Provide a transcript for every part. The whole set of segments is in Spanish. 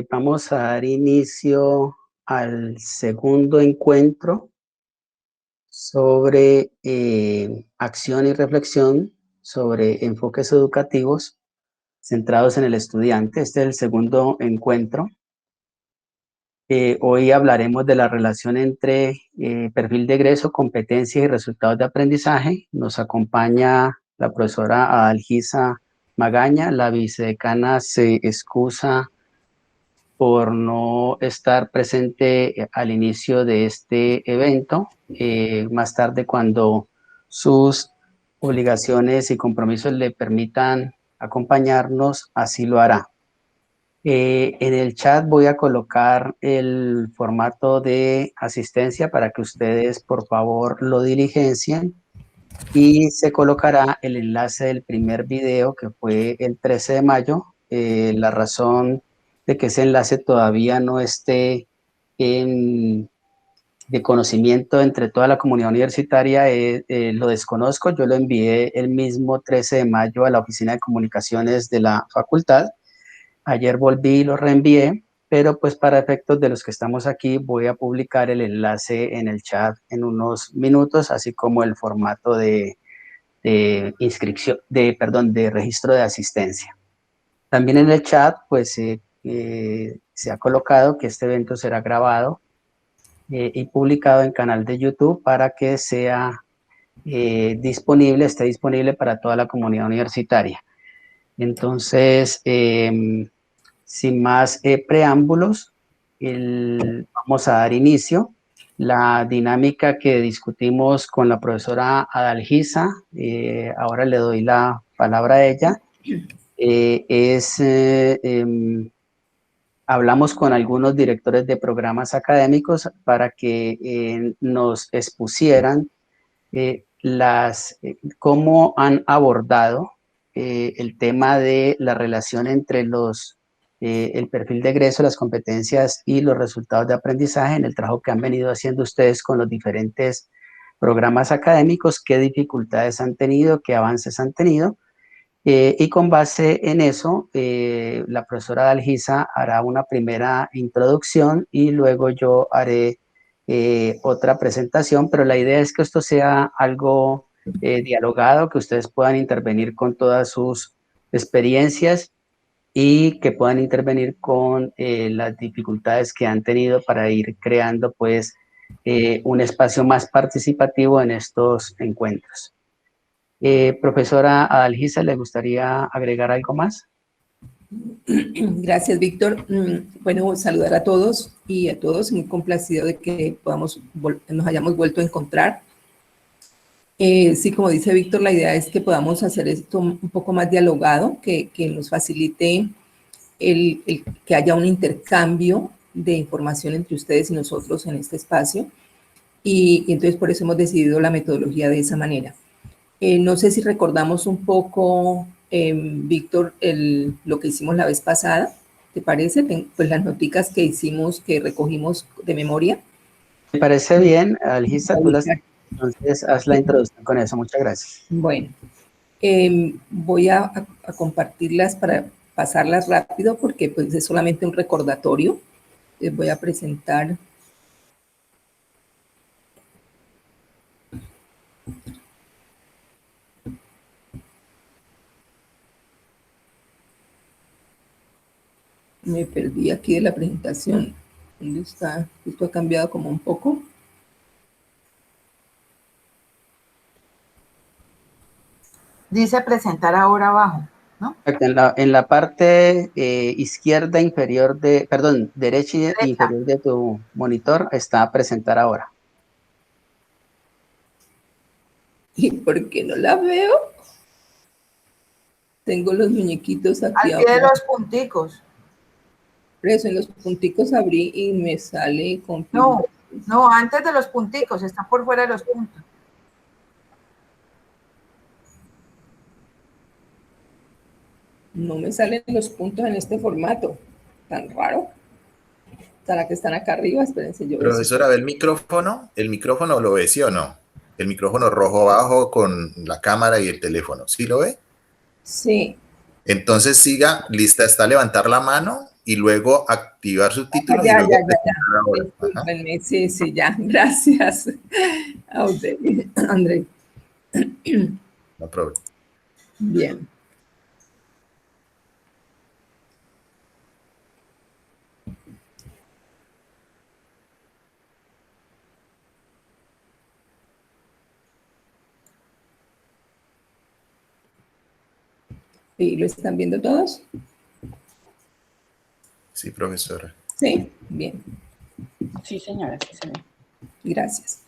vamos a dar inicio al segundo encuentro sobre acción y reflexión sobre enfoques educativos centrados en el estudiante. Este es el segundo encuentro. Hoy hablaremos de la relación entre perfil de egreso, competencias y resultados de aprendizaje. Nos acompaña la profesora Adalgisa Magaña. La vicedecana se excusa por no estar presente al inicio de este evento. Más tarde, cuando sus obligaciones y compromisos le permitan acompañarnos, así lo hará. En el chat voy a colocar el formato de asistencia para que ustedes, por favor, lo diligencien, y se colocará el enlace del primer video que fue el 13 de mayo. La razón de que ese enlace todavía no esté de conocimiento entre toda la comunidad universitaria lo desconozco. Yo lo envié el mismo 13 de mayo a la Oficina de Comunicaciones de la facultad. Ayer volví y lo reenvié, pero pues para efectos de los que estamos aquí voy a publicar el enlace en el chat en unos minutos, así como el formato de inscripción, de registro de asistencia. También en el chat pues se ha colocado que este evento será grabado y publicado en canal de YouTube para que sea esté disponible para toda la comunidad universitaria. Entonces, sin más preámbulos, vamos a dar inicio. La dinámica que discutimos con la profesora Adalgisa, ahora le doy la palabra a ella, hablamos con algunos directores de programas académicos para que nos expusieran cómo han abordado el tema de la relación entre el perfil de egreso, las competencias y los resultados de aprendizaje en el trabajo que han venido haciendo ustedes con los diferentes programas académicos, qué dificultades han tenido, qué avances han tenido. Y con base en eso, la profesora Adalgisa hará una primera introducción y luego yo haré otra presentación, pero la idea es que esto sea algo dialogado, que ustedes puedan intervenir con todas sus experiencias y que puedan intervenir con las dificultades que han tenido para ir creando pues un espacio más participativo en estos encuentros. Profesora Adalgisa, ¿le gustaría agregar algo más? Gracias, Víctor. Bueno, saludar a todos y a todos, muy complacido de que nos hayamos vuelto a encontrar. Sí, como dice Víctor, la idea es que podamos hacer esto un poco más dialogado, que nos facilite que haya un intercambio de información entre ustedes y nosotros en este espacio. Y entonces por eso hemos decidido la metodología de esa manera. No sé si recordamos un poco, Víctor, lo que hicimos la vez pasada, ¿te parece? Pues las noticas que hicimos, que recogimos de memoria. Me parece bien, Adalgisa, entonces haz la introducción con eso, muchas gracias. Bueno, voy a compartirlas para pasarlas rápido porque pues es solamente un recordatorio. Les voy a presentar. Me perdí aquí de la presentación. ¿Dónde está? Esto ha cambiado como un poco. Dice presentar ahora abajo, ¿no? En la parte izquierda inferior derecha inferior de tu monitor está presentar ahora. ¿Y por qué no la veo? Tengo los muñequitos aquí al pie de los punticos. Por eso en los punticos abrí y me sale con... No, antes de los punticos, está por fuera de los puntos. No me salen los puntos en este formato, tan raro. ¿Será que están acá arriba? Espérense, yo... Profesora, ¿ve el micrófono? ¿El micrófono lo ve, sí o no? El micrófono rojo abajo con la cámara y el teléfono, ¿sí lo ve? Sí. Entonces siga, lista está levantar la mano y luego activar subtítulos y Ya, luego ya, ya, ya. presentar ahora. Ajá, Discúlpenme, sí, sí, ya. Gracias a usted, André. no problema. Bien. ¿Sí, lo están viendo todos? Sí, profesora. Sí, bien, Sí, señora, sí, señora. gracias.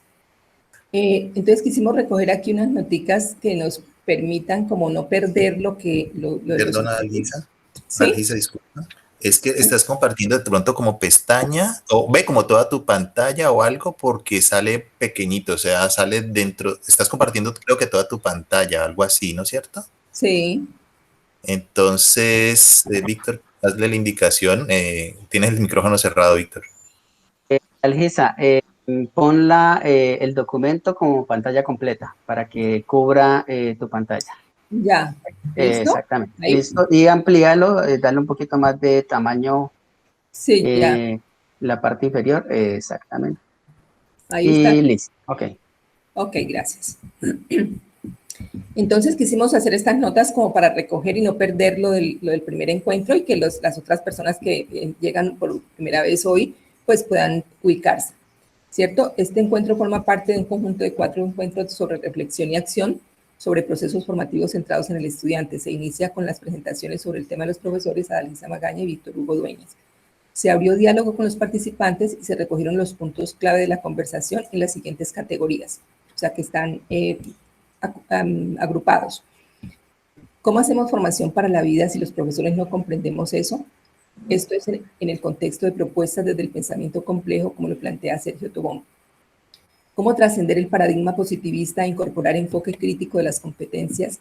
Entonces quisimos recoger aquí unas noticas que nos permitan como no perder lo que... lo de los... Perdona, Alisa. ¿Sí? Alisa, disculpa. Es que estás compartiendo de pronto como pestaña, o ve como toda tu pantalla o algo, porque sale pequeñito, o sea, sale dentro, estás compartiendo creo que toda tu pantalla, algo así, ¿no es cierto? Sí. Entonces, Víctor, hazle la indicación. Tienes el micrófono cerrado, Víctor. Algisa, pon el documento como pantalla completa para que cubra tu pantalla. Ya, ¿listo? Exactamente. Ahí. Listo. Y amplíalo, darle un poquito más de tamaño Sí, ya. la parte inferior. Exactamente. Ahí está. Y listo. Ok. Ok, gracias. Entonces quisimos hacer estas notas como para recoger y no perder lo del primer encuentro y que las otras personas que llegan por primera vez hoy pues puedan ubicarse, ¿cierto? Este encuentro forma parte de un conjunto de 4 encuentros sobre reflexión y acción sobre procesos formativos centrados en el estudiante. Se inicia con las presentaciones sobre el tema de los profesores Adalgisa Magaña y Víctor Hugo Dueñas. Se abrió diálogo con los participantes y se recogieron los puntos clave de la conversación en las siguientes categorías, o sea que están agrupados. ¿Cómo hacemos formación para la vida si los profesores no comprendemos eso? Esto es en el contexto de propuestas desde el pensamiento complejo, como lo plantea Sergio Tobón. ¿Cómo trascender el paradigma positivista e incorporar enfoque crítico de las competencias?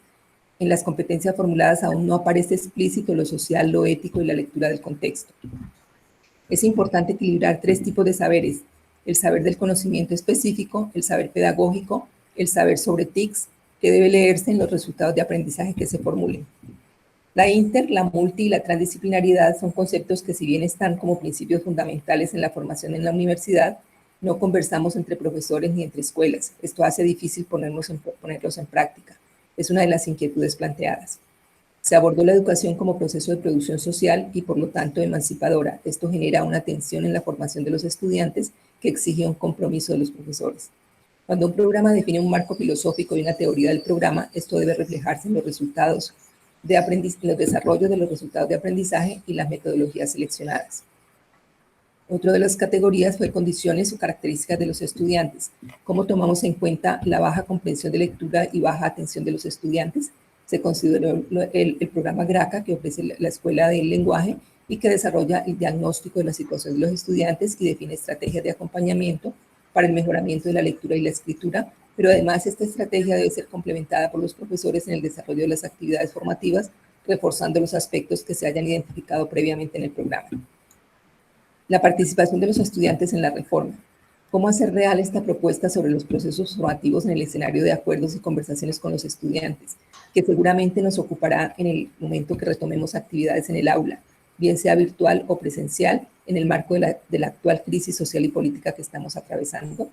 En las competencias formuladas aún no aparece explícito lo social, lo ético y la lectura del contexto. Es importante equilibrar 3 tipos de saberes: el saber del conocimiento específico, el saber pedagógico, el saber sobre TICs, que debe leerse en los resultados de aprendizaje que se formulen. La la multi y la transdisciplinariedad son conceptos que, si bien están como principios fundamentales en la formación en la universidad, no conversamos entre profesores ni entre escuelas. Esto hace difícil ponerlos en práctica. Es una de las inquietudes planteadas. Se abordó la educación como proceso de producción social y, por lo tanto, emancipadora. Esto genera una tensión en la formación de los estudiantes que exige un compromiso de los profesores. Cuando un programa define un marco filosófico y una teoría del programa, esto debe reflejarse en los resultados de aprendizaje, los desarrollos de los resultados de aprendizaje y las metodologías seleccionadas. Otra de las categorías fue condiciones o características de los estudiantes. ¿Cómo tomamos en cuenta la baja comprensión de lectura y baja atención de los estudiantes? Se consideró el programa GRACA, que ofrece la Escuela del Lenguaje y que desarrolla el diagnóstico de la situación de los estudiantes y define estrategias de acompañamiento para el mejoramiento de la lectura y la escritura, pero además esta estrategia debe ser complementada por los profesores en el desarrollo de las actividades formativas, reforzando los aspectos que se hayan identificado previamente en el programa. La participación de los estudiantes en la reforma. ¿Cómo hacer real esta propuesta sobre los procesos formativos en el escenario de acuerdos y conversaciones con los estudiantes, que seguramente nos ocupará en el momento que retomemos actividades en el aula, bien sea virtual o presencial, en el marco de la actual crisis social y política que estamos atravesando?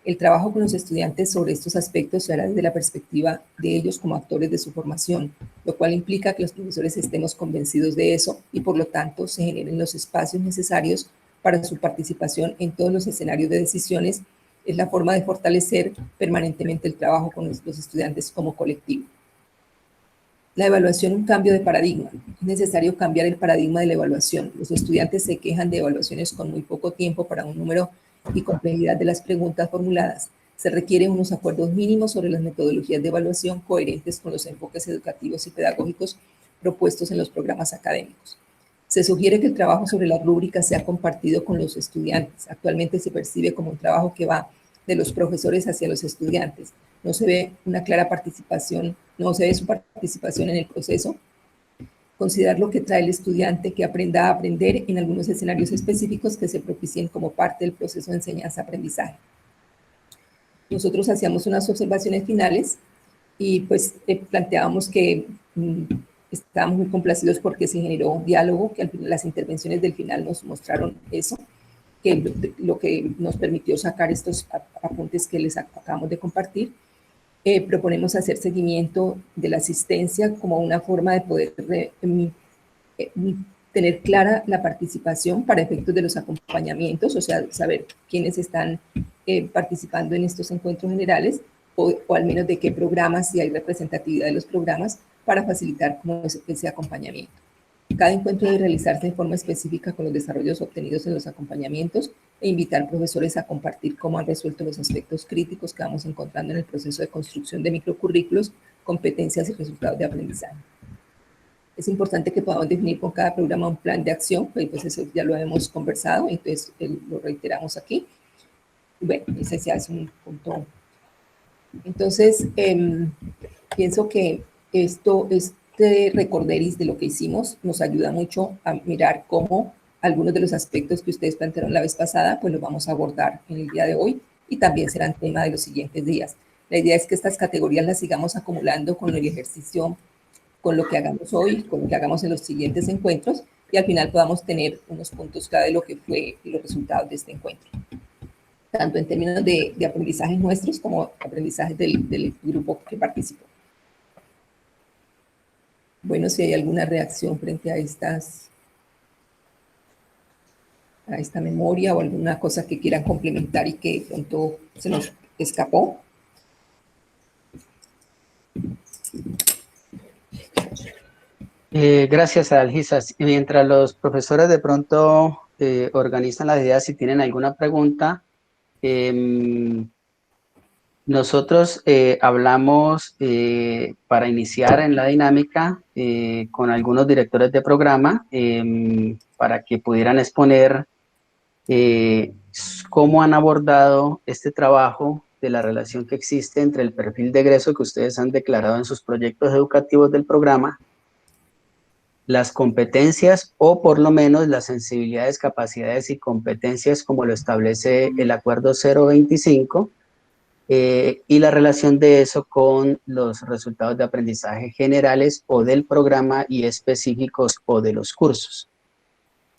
El trabajo con los estudiantes sobre estos aspectos se hará desde la perspectiva de ellos como actores de su formación, lo cual implica que los profesores estemos convencidos de eso y, por lo tanto, se generen los espacios necesarios para su participación en todos los escenarios de decisiones. Es la forma de fortalecer permanentemente el trabajo con los estudiantes como colectivo. La evaluación, un cambio de paradigma. Es necesario cambiar el paradigma de la evaluación. Los estudiantes se quejan de evaluaciones con muy poco tiempo para un número y complejidad de las preguntas formuladas. Se requieren unos acuerdos mínimos sobre las metodologías de evaluación coherentes con los enfoques educativos y pedagógicos propuestos en los programas académicos. Se sugiere que el trabajo sobre las rúbricas sea compartido con los estudiantes. Actualmente se percibe como un trabajo que va de los profesores hacia los estudiantes. No se ve una clara participación, no se ve su participación en el proceso. Considerar lo que trae el estudiante, que aprenda a aprender en algunos escenarios específicos que se propicien como parte del proceso de enseñanza-aprendizaje. Nosotros hacíamos unas observaciones finales y pues planteábamos que Estábamos muy complacidos porque se generó un diálogo, que al final, las intervenciones del final nos mostraron eso, que lo que nos permitió sacar estos apuntes que les acabamos de compartir. Proponemos hacer seguimiento de la asistencia como una forma de poder tener clara la participación para efectos de los acompañamientos, o sea, saber quiénes están participando en estos encuentros generales, o al menos de qué programas, si hay representatividad de los programas, para facilitar como ese acompañamiento. Cada encuentro debe realizarse de forma específica con los desarrollos obtenidos en los acompañamientos e invitar profesores a compartir cómo han resuelto los aspectos críticos que vamos encontrando en el proceso de construcción de microcurrículos, competencias y resultados de aprendizaje. Es importante que podamos definir con cada programa un plan de acción, pues eso ya lo hemos conversado, entonces lo reiteramos aquí. Bueno, ese ya es un punto. Entonces, pienso que este recorderis de lo que hicimos nos ayuda mucho a mirar cómo algunos de los aspectos que ustedes plantearon la vez pasada, pues los vamos a abordar en el día de hoy y también serán tema de los siguientes días. La idea es que estas categorías las sigamos acumulando con el ejercicio, con lo que hagamos hoy, con lo que hagamos en los siguientes encuentros y al final podamos tener unos puntos clave de lo que fue los resultados de este encuentro, tanto en términos de aprendizajes nuestros como aprendizajes del grupo que participó. Bueno, si hay alguna reacción frente a esta memoria o alguna cosa que quieran complementar y que de pronto se nos escapó. Gracias, Adalgisa. Mientras los profesores de pronto organizan las ideas, si tienen alguna pregunta, nosotros hablamos para iniciar en la dinámica con algunos directores de programa para que pudieran exponer cómo han abordado este trabajo de la relación que existe entre el perfil de egreso que ustedes han declarado en sus proyectos educativos del programa, las competencias o por lo menos las sensibilidades, capacidades y competencias como lo establece el Acuerdo 025 y la relación de eso con los resultados de aprendizaje generales o del programa y específicos o de los cursos.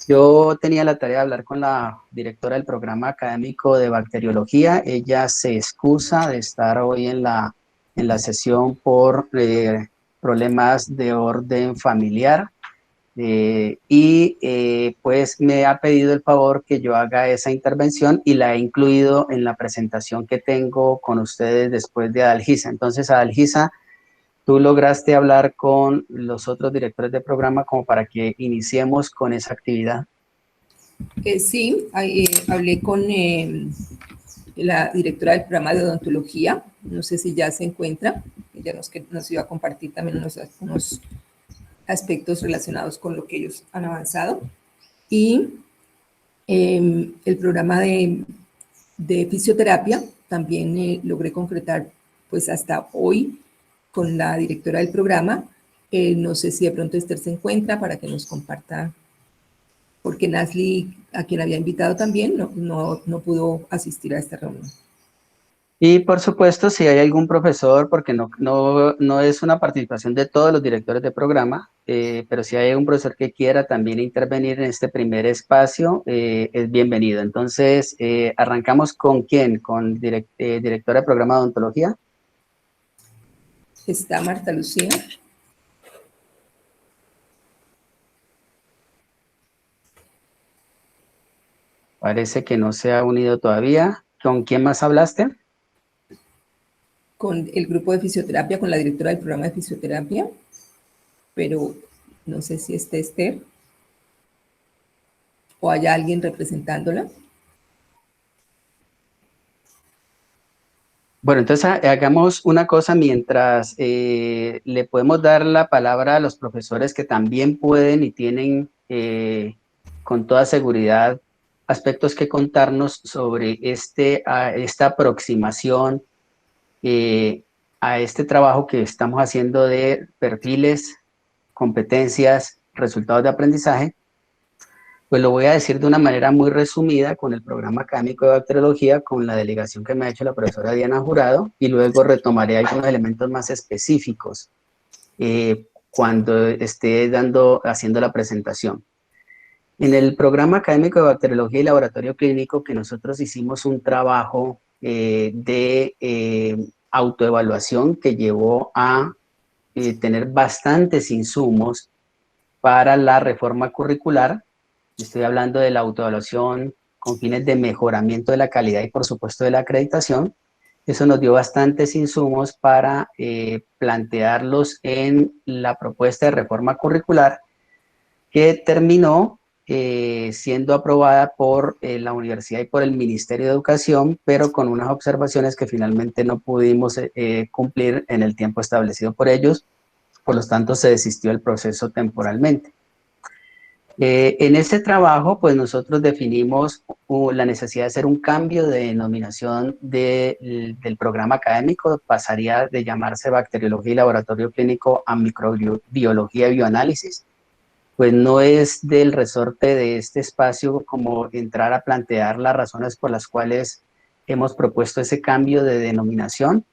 Yo tenía la tarea de hablar con la directora del programa académico de bacteriología. Ella se excusa de estar hoy en la sesión por problemas de orden familiar pues me ha pedido el favor que yo haga esa intervención y la he incluido en la presentación que tengo con ustedes después de Adalgisa. Entonces, Adalgisa, ¿tú lograste hablar con los otros directores de programa como para que iniciemos con esa actividad? Sí, hablé con la directora del programa de odontología, no sé si ya se encuentra, ella nos iba a compartir también unos aspectos relacionados con lo que ellos han avanzado. Y el programa de fisioterapia también logré concretar pues hasta hoy con la directora del programa. No sé si de pronto Esther se encuentra para que nos comparta, porque Nasli, a quien había invitado también, no pudo asistir a esta reunión. Y por supuesto, si hay algún profesor, porque no es una participación de todos los directores de programa, pero si hay un profesor que quiera también intervenir en este primer espacio, es bienvenido. Entonces, arrancamos con ¿quién? ¿Con directora de programa de odontología? Está Marta Lucía. Parece que no se ha unido todavía. ¿Con quién más hablaste? Con el grupo de fisioterapia, con la directora del programa de fisioterapia, pero no sé si está Esther o haya alguien representándola. Bueno, entonces hagamos una cosa mientras le podemos dar la palabra a los profesores que también pueden y tienen con toda seguridad aspectos que contarnos sobre esta aproximación a este trabajo que estamos haciendo de perfiles, competencias, resultados de aprendizaje. Pues lo voy a decir de una manera muy resumida con el programa académico de bacteriología, con la delegación que me ha hecho la profesora Diana Jurado, y luego retomaré algunos elementos más específicos. cuando esté haciendo la presentación. En el programa académico de bacteriología y laboratorio clínico, que nosotros hicimos un trabajo de autoevaluación que llevó a tener bastantes insumos para la reforma curricular. Estoy hablando de la autoevaluación con fines de mejoramiento de la calidad y, por supuesto, de la acreditación. Eso nos dio bastantes insumos para plantearlos en la propuesta de reforma curricular que terminó siendo aprobada por la universidad y por el Ministerio de Educación, pero con unas observaciones que finalmente no pudimos cumplir en el tiempo establecido por ellos, por lo tanto se desistió el proceso temporalmente. En ese trabajo, pues nosotros definimos la necesidad de hacer un cambio de denominación del programa académico, pasaría de llamarse Bacteriología y Laboratorio Clínico a Microbiología y Bioanálisis. Pues no es del resorte de este espacio como entrar a plantear las razones por las cuales hemos propuesto ese cambio de denominación,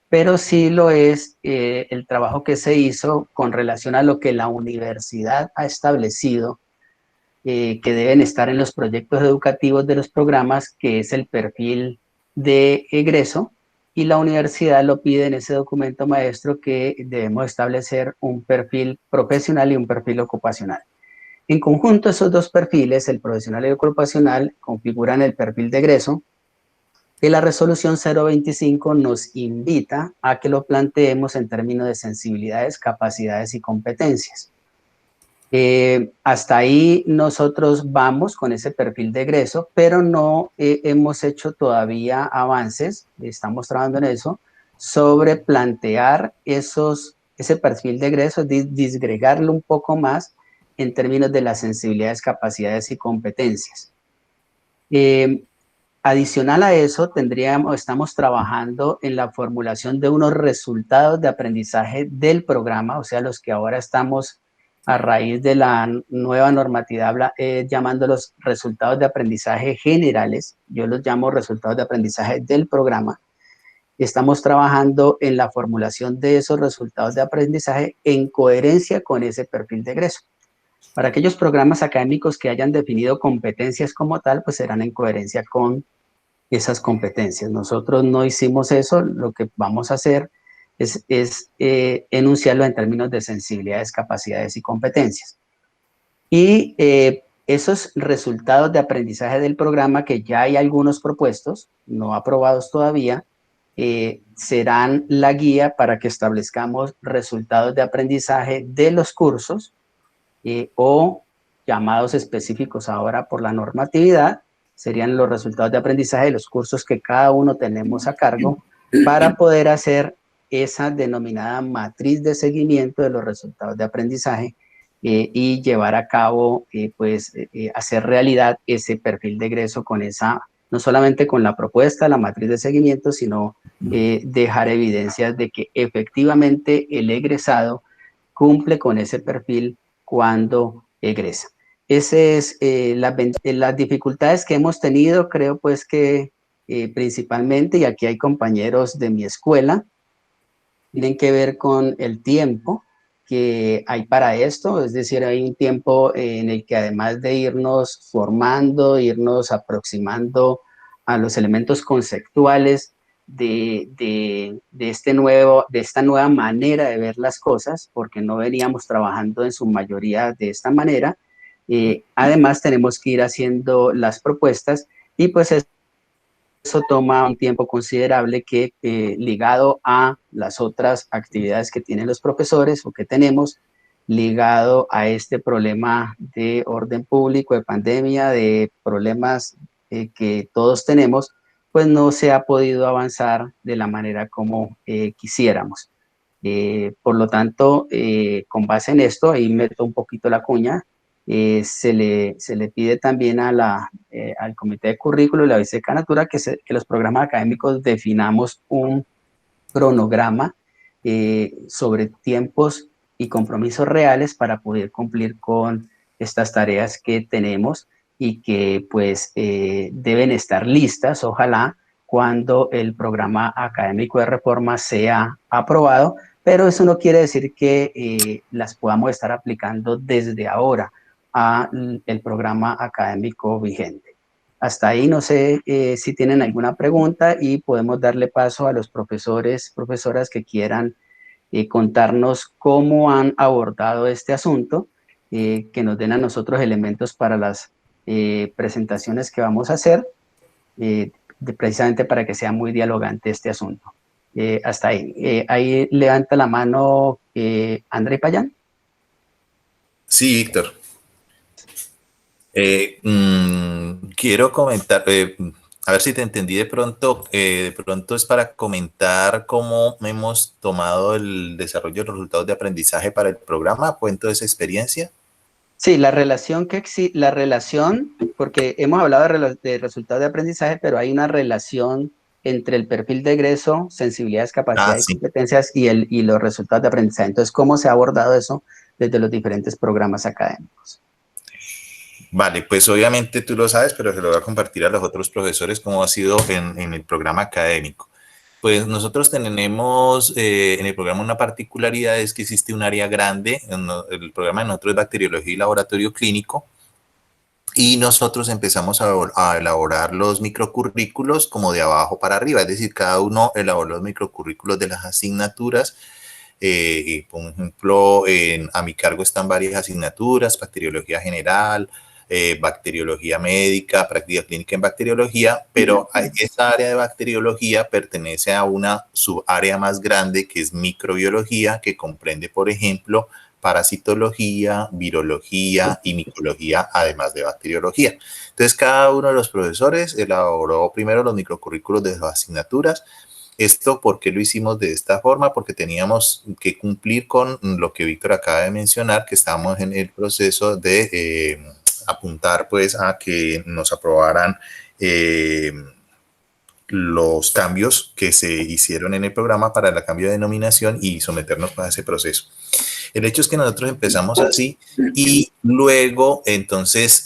pero sí lo es el trabajo que se hizo con relación a lo que la universidad ha establecido que deben estar en los proyectos educativos de los programas, que es el perfil de egreso, y la universidad lo pide en ese documento maestro que debemos establecer un perfil profesional y un perfil ocupacional. En conjunto, esos dos perfiles, el profesional y el ocupacional, configuran el perfil de egreso, que la resolución 025 nos invita a que lo planteemos en términos de sensibilidades, capacidades y competencias. Hasta ahí nosotros vamos con ese perfil de egreso, pero no hemos hecho todavía avances, estamos trabajando en eso, sobre plantear ese perfil de egreso, disgregarlo un poco más en términos de las sensibilidades, capacidades y competencias. Adicional a eso, estamos trabajando en la formulación de unos resultados de aprendizaje del programa, o sea, los que ahora estamos a raíz de la nueva normatividad llamándolos resultados de aprendizaje generales. Yo los llamo resultados de aprendizaje del programa. Estamos trabajando en la formulación de esos resultados de aprendizaje en coherencia con ese perfil de egreso. Para aquellos programas académicos que hayan definido competencias como tal, pues serán en coherencia con esas competencias. Nosotros no hicimos eso, lo que vamos a hacer es enunciarlo en términos de sensibilidades, capacidades y competencias. Y esos resultados de aprendizaje del programa, que ya hay algunos propuestos, no aprobados todavía, serán la guía para que establezcamos resultados de aprendizaje de los cursos o llamados específicos ahora por la normatividad, serían los resultados de aprendizaje de los cursos que cada uno tenemos a cargo para poder hacer esa denominada matriz de seguimiento de los resultados de aprendizaje y llevar a cabo, hacer realidad ese perfil de egreso con esa, no solamente con la propuesta, la matriz de seguimiento, sino dejar evidencias de que efectivamente el egresado cumple con ese perfil cuando egresa. Esas es las dificultades que hemos tenido, creo pues que principalmente, y aquí hay compañeros de mi escuela, tienen que ver con el tiempo que hay para esto, es decir, hay un tiempo en el que además de irnos formando, irnos aproximando a los elementos conceptuales de esta nueva manera de ver las cosas, porque no veníamos trabajando en su mayoría de esta manera, además tenemos que ir haciendo las propuestas y pues eso toma un tiempo considerable que ligado a las otras actividades que tienen los profesores o que tenemos, ligado a este problema de orden público, de pandemia, de problemas que todos tenemos, pues no se ha podido avanzar de la manera como quisiéramos. Por lo tanto, con base en esto, ahí meto un poquito la cuña, se le pide también al Comité de Currículo y la Vicedecanatura que los programas académicos definamos un cronograma sobre tiempos y compromisos reales para poder cumplir con estas tareas que tenemos y que pues deben estar listas, ojalá, cuando el programa académico de reforma sea aprobado, pero eso no quiere decir que las podamos estar aplicando desde ahora al programa académico vigente. Hasta ahí no sé si tienen alguna pregunta y podemos darle paso a los profesores, profesoras que quieran contarnos cómo han abordado este asunto, que nos den a nosotros elementos para las presentaciones que vamos a hacer, precisamente para que sea muy dialogante este asunto. Hasta ahí. Ahí levanta la mano André Payán. Sí, Víctor. Quiero comentar, a ver si te entendí de pronto es para comentar cómo hemos tomado el desarrollo de los resultados de aprendizaje para el programa, cuento de esa experiencia. Sí, la relación porque hemos hablado de resultados de aprendizaje, pero hay una relación entre el perfil de egreso, sensibilidades, capacidades y Sí. competencias y los resultados de aprendizaje. Entonces, ¿cómo se ha abordado eso desde los diferentes programas académicos? Vale, pues obviamente tú lo sabes, pero se lo voy a compartir a los otros profesores cómo ha sido en el programa académico. Pues nosotros tenemos en el programa una particularidad, es que existe un área grande, el programa de nosotros es bacteriología y laboratorio clínico, y nosotros empezamos a elaborar los microcurrículos como de abajo para arriba, es decir, cada uno elaboró los microcurrículos de las asignaturas. Por ejemplo, a mi cargo están varias asignaturas: bacteriología general, bacteriología médica, práctica clínica en bacteriología, pero esta área de bacteriología pertenece a una subárea más grande que es microbiología, que comprende, por ejemplo, parasitología, virología y micología, además de bacteriología. Entonces, cada uno de los profesores elaboró primero los microcurrículos de las asignaturas. Esto, ¿por qué lo hicimos de esta forma? Porque teníamos que cumplir con lo que Víctor acaba de mencionar, que estábamos en el proceso de apuntar pues a que nos aprobaran los cambios que se hicieron en el programa para el cambio de denominación y someternos a ese proceso. El hecho es que nosotros empezamos así y luego entonces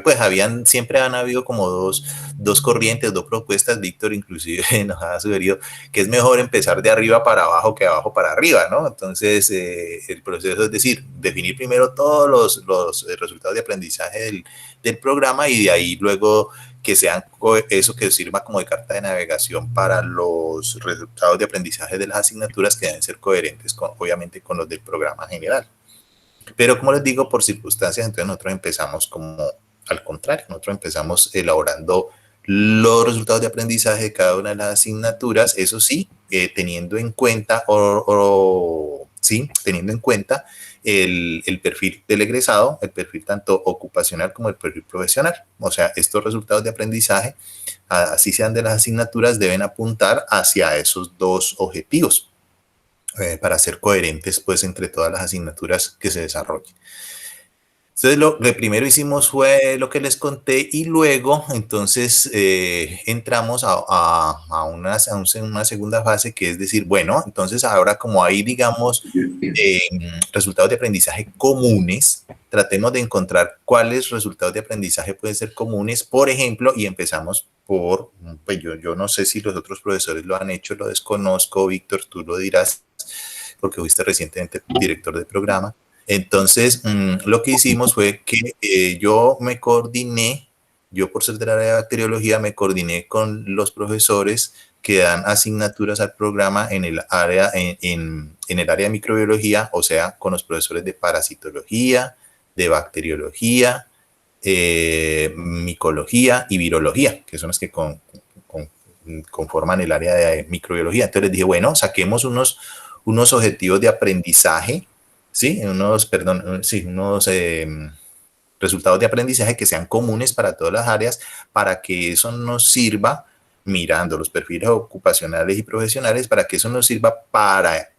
pues siempre han habido como dos corrientes, dos propuestas. Víctor inclusive nos ha sugerido que es mejor empezar de arriba para abajo que abajo para arriba, ¿no? Entonces el proceso es decir, definir primero todos los resultados de aprendizaje del programa y de ahí luego que sean eso que sirva como de carta de navegación para los resultados de aprendizaje de las asignaturas que deben ser coherentes obviamente con los del programa general. Pero como les digo, por circunstancias, entonces nosotros empezamos como al contrario, nosotros empezamos elaborando los resultados de aprendizaje de cada una de las asignaturas, eso sí, teniendo en cuenta el perfil del egresado, el perfil tanto ocupacional como el perfil profesional. O sea, estos resultados de aprendizaje, así sean de las asignaturas, deben apuntar hacia esos dos objetivos para ser coherentes pues entre todas las asignaturas que se desarrollen. Entonces, lo que primero hicimos fue lo que les conté y luego, entonces, entramos a una segunda fase, que es decir, bueno, entonces ahora como hay, digamos, resultados de aprendizaje comunes, tratemos de encontrar cuáles resultados de aprendizaje pueden ser comunes, por ejemplo, y empezamos por, pues yo no sé si los otros profesores lo han hecho, lo desconozco, Víctor, tú lo dirás, porque fuiste recientemente director de programa. Entonces, lo que hicimos fue que yo por ser del área de bacteriología, me coordiné con los profesores que dan asignaturas al programa en el área de microbiología, o sea, con los profesores de parasitología, de bacteriología, micología y virología, que son los que conforman el área de microbiología. Entonces les dije, bueno, saquemos unos objetivos de aprendizaje, ¿sí? unos resultados de aprendizaje que sean comunes para todas las áreas, para que eso nos sirva, mirando los perfiles ocupacionales y profesionales, para que eso nos sirva para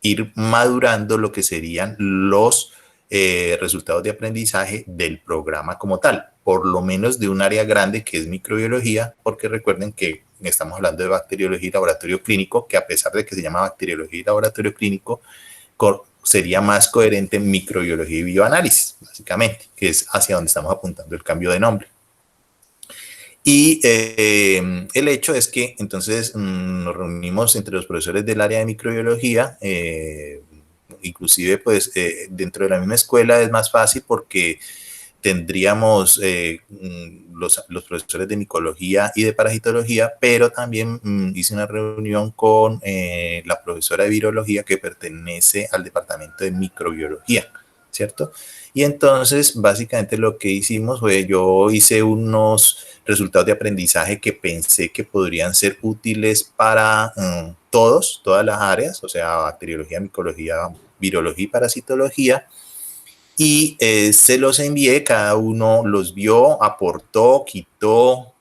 ir madurando lo que serían los resultados de aprendizaje del programa como tal, por lo menos de un área grande que es microbiología, porque recuerden que estamos hablando de bacteriología y laboratorio clínico, que a pesar de que se llama bacteriología y laboratorio clínico, sería más coherente en microbiología y bioanálisis, básicamente, que es hacia donde estamos apuntando el cambio de nombre. Y el hecho es que entonces nos reunimos entre los profesores del área de microbiología, inclusive pues dentro de la misma escuela es más fácil porque tendríamos los profesores de micología y de parasitología, pero también hice una reunión con la profesora de virología que pertenece al departamento de microbiología, ¿cierto? Y entonces básicamente lo que hicimos fue, yo hice unos resultados de aprendizaje que pensé que podrían ser útiles para todas las áreas, o sea, bacteriología, micología, virología y parasitología, y se los envié, cada uno los vio, aportó, quitó,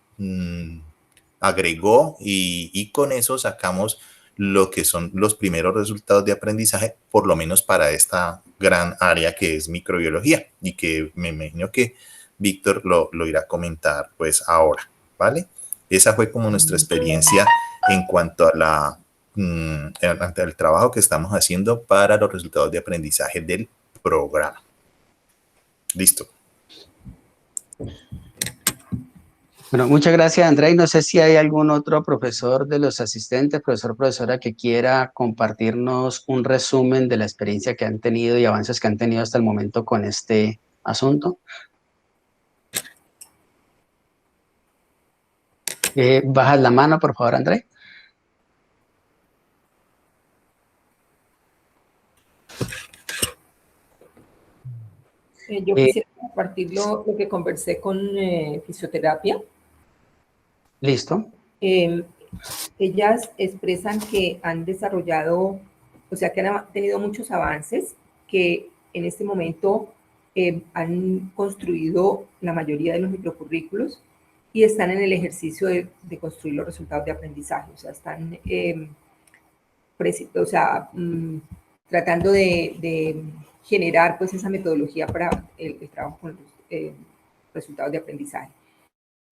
agregó y con eso sacamos lo que son los primeros resultados de aprendizaje, por lo menos para esta gran área que es microbiología y que me imagino que Víctor lo irá a comentar pues ahora, ¿vale? Esa fue como nuestra experiencia en cuanto a ante el trabajo que estamos haciendo para los resultados de aprendizaje del programa. Listo. Bueno, muchas gracias, André. Y no sé si hay algún otro profesor de los asistentes, profesor, profesora, que quiera compartirnos un resumen de la experiencia que han tenido y avances que han tenido hasta el momento con este asunto. Bajas la mano, por favor, André. Yo quisiera compartir lo que conversé con fisioterapia. Listo. Ellas expresan que han desarrollado, o sea, que han tenido muchos avances, que en este momento han construido la mayoría de los microcurrículos y están en el ejercicio de construir los resultados de aprendizaje, o sea, están tratando de generar pues esa metodología para el trabajo con los resultados de aprendizaje.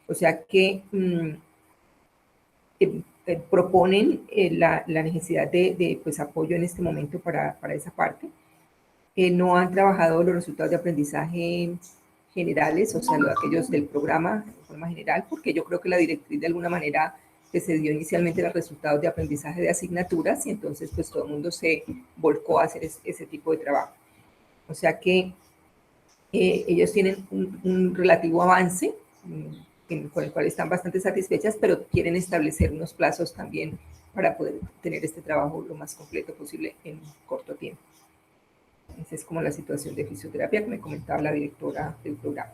O sea que proponen la necesidad de pues, apoyo en este momento para esa parte. No han trabajado los resultados de aprendizaje generales, o sea, aquellos del programa de forma general, porque yo creo que la directriz de alguna manera que se dio inicialmente los resultados de aprendizaje de asignaturas y entonces pues todo el mundo se volcó a hacer ese tipo de trabajo. O sea que ellos tienen un relativo avance con el cual están bastante satisfechas, pero quieren establecer unos plazos también para poder tener este trabajo lo más completo posible en corto tiempo. Esa es como la situación de fisioterapia que me comentaba la directora del programa.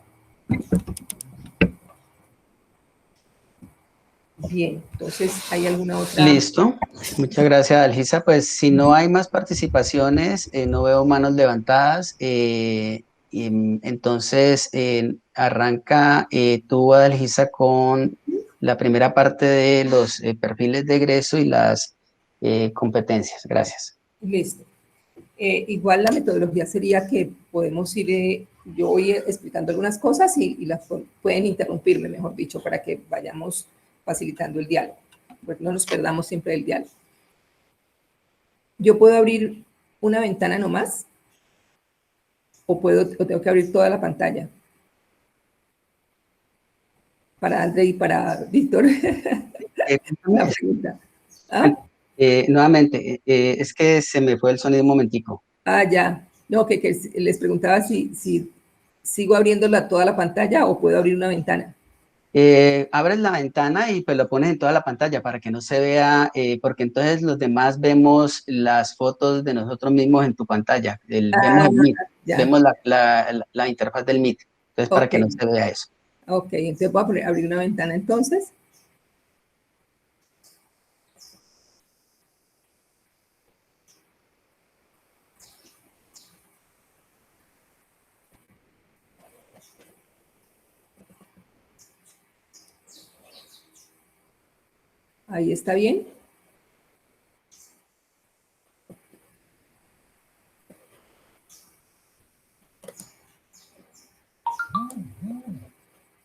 Bien, entonces, ¿hay alguna otra? Listo. Muchas gracias, Algisa. Pues si no hay más participaciones, no veo manos levantadas. Entonces, arranca tú, Algisa, con la primera parte de los perfiles de egreso y las competencias. Gracias. Listo. Igual la metodología sería que podemos ir, yo voy explicando algunas cosas y las pueden interrumpirme, mejor dicho, para que vayamos facilitando el diálogo, pues no nos perdamos siempre del diálogo. Yo puedo abrir una ventana nomás o tengo que abrir toda la pantalla. Para André y para Víctor. Una pregunta. ¿Ah? Nuevamente, es que se me fue el sonido un momentico. Ah, ya. No, que les preguntaba si sigo abriendo toda la pantalla o puedo abrir una ventana. Abres la ventana y pues lo pones en toda la pantalla para que no se vea, porque entonces los demás vemos las fotos de nosotros mismos en tu pantalla. Vemos el Meet, vemos la interfaz del Meet, entonces para que no se vea eso. Ok, entonces voy a abrir una ventana entonces. Ahí está bien.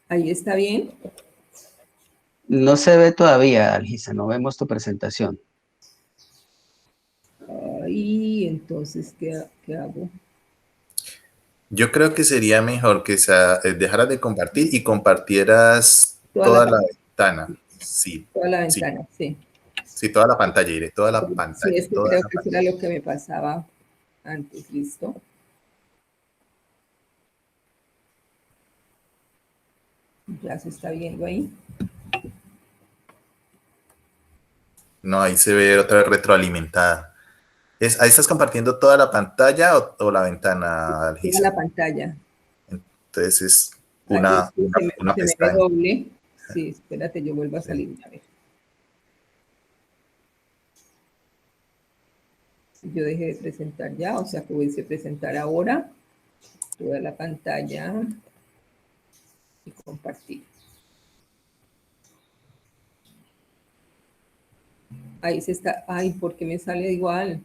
Ahí está bien. No se ve todavía, Algisa, no vemos tu presentación. Ahí, entonces, ¿qué hago? Yo creo que sería mejor que dejaras de compartir y compartieras Toda la ventana, sí, toda la sí, ventana, sí. sí, toda la pantalla, iré, toda la Sí, pantalla, es que toda creo la que eso pantalla. era lo que me pasaba antes, listo. Ya se está viendo ahí. No, ahí se ve otra vez retroalimentada. ¿Ahí estás compartiendo toda la pantalla o la ventana, Toda Algisa? la pantalla. Entonces es Ahí una, es que una, una se me pestaña. doble. Sí, espérate, yo vuelvo a Sí. salir. A ver. Si yo dejé de presentar ya, o sea que voy a presentar ahora toda la pantalla y compartir. Ahí se está. Ay, ¿por qué me sale igual?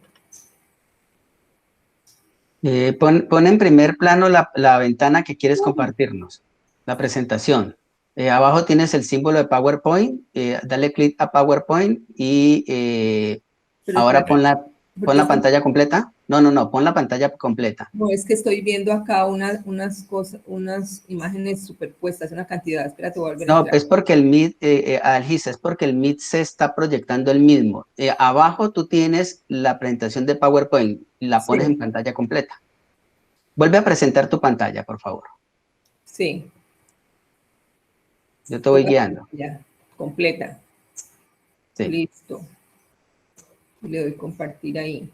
Pon en primer plano la ventana que quieres compartirnos, la presentación. Abajo tienes el símbolo de PowerPoint, dale clic a PowerPoint y Pero ahora espérate, pon porque la es que, pantalla completa. No, pon la pantalla completa. no, es que estoy viendo acá unas cosas, unas imágenes superpuestas, una cantidad. Espérate, voy a volver a No, entrar. es porque el Meet, Algisa, es porque el Meet se está proyectando el mismo. Abajo tú tienes la presentación de PowerPoint, la pones en Sí, pantalla completa. Vuelve a presentar tu pantalla, por favor. sí. Yo te voy guiando. Ya, completa. Sí. Listo. Le doy compartir ahí.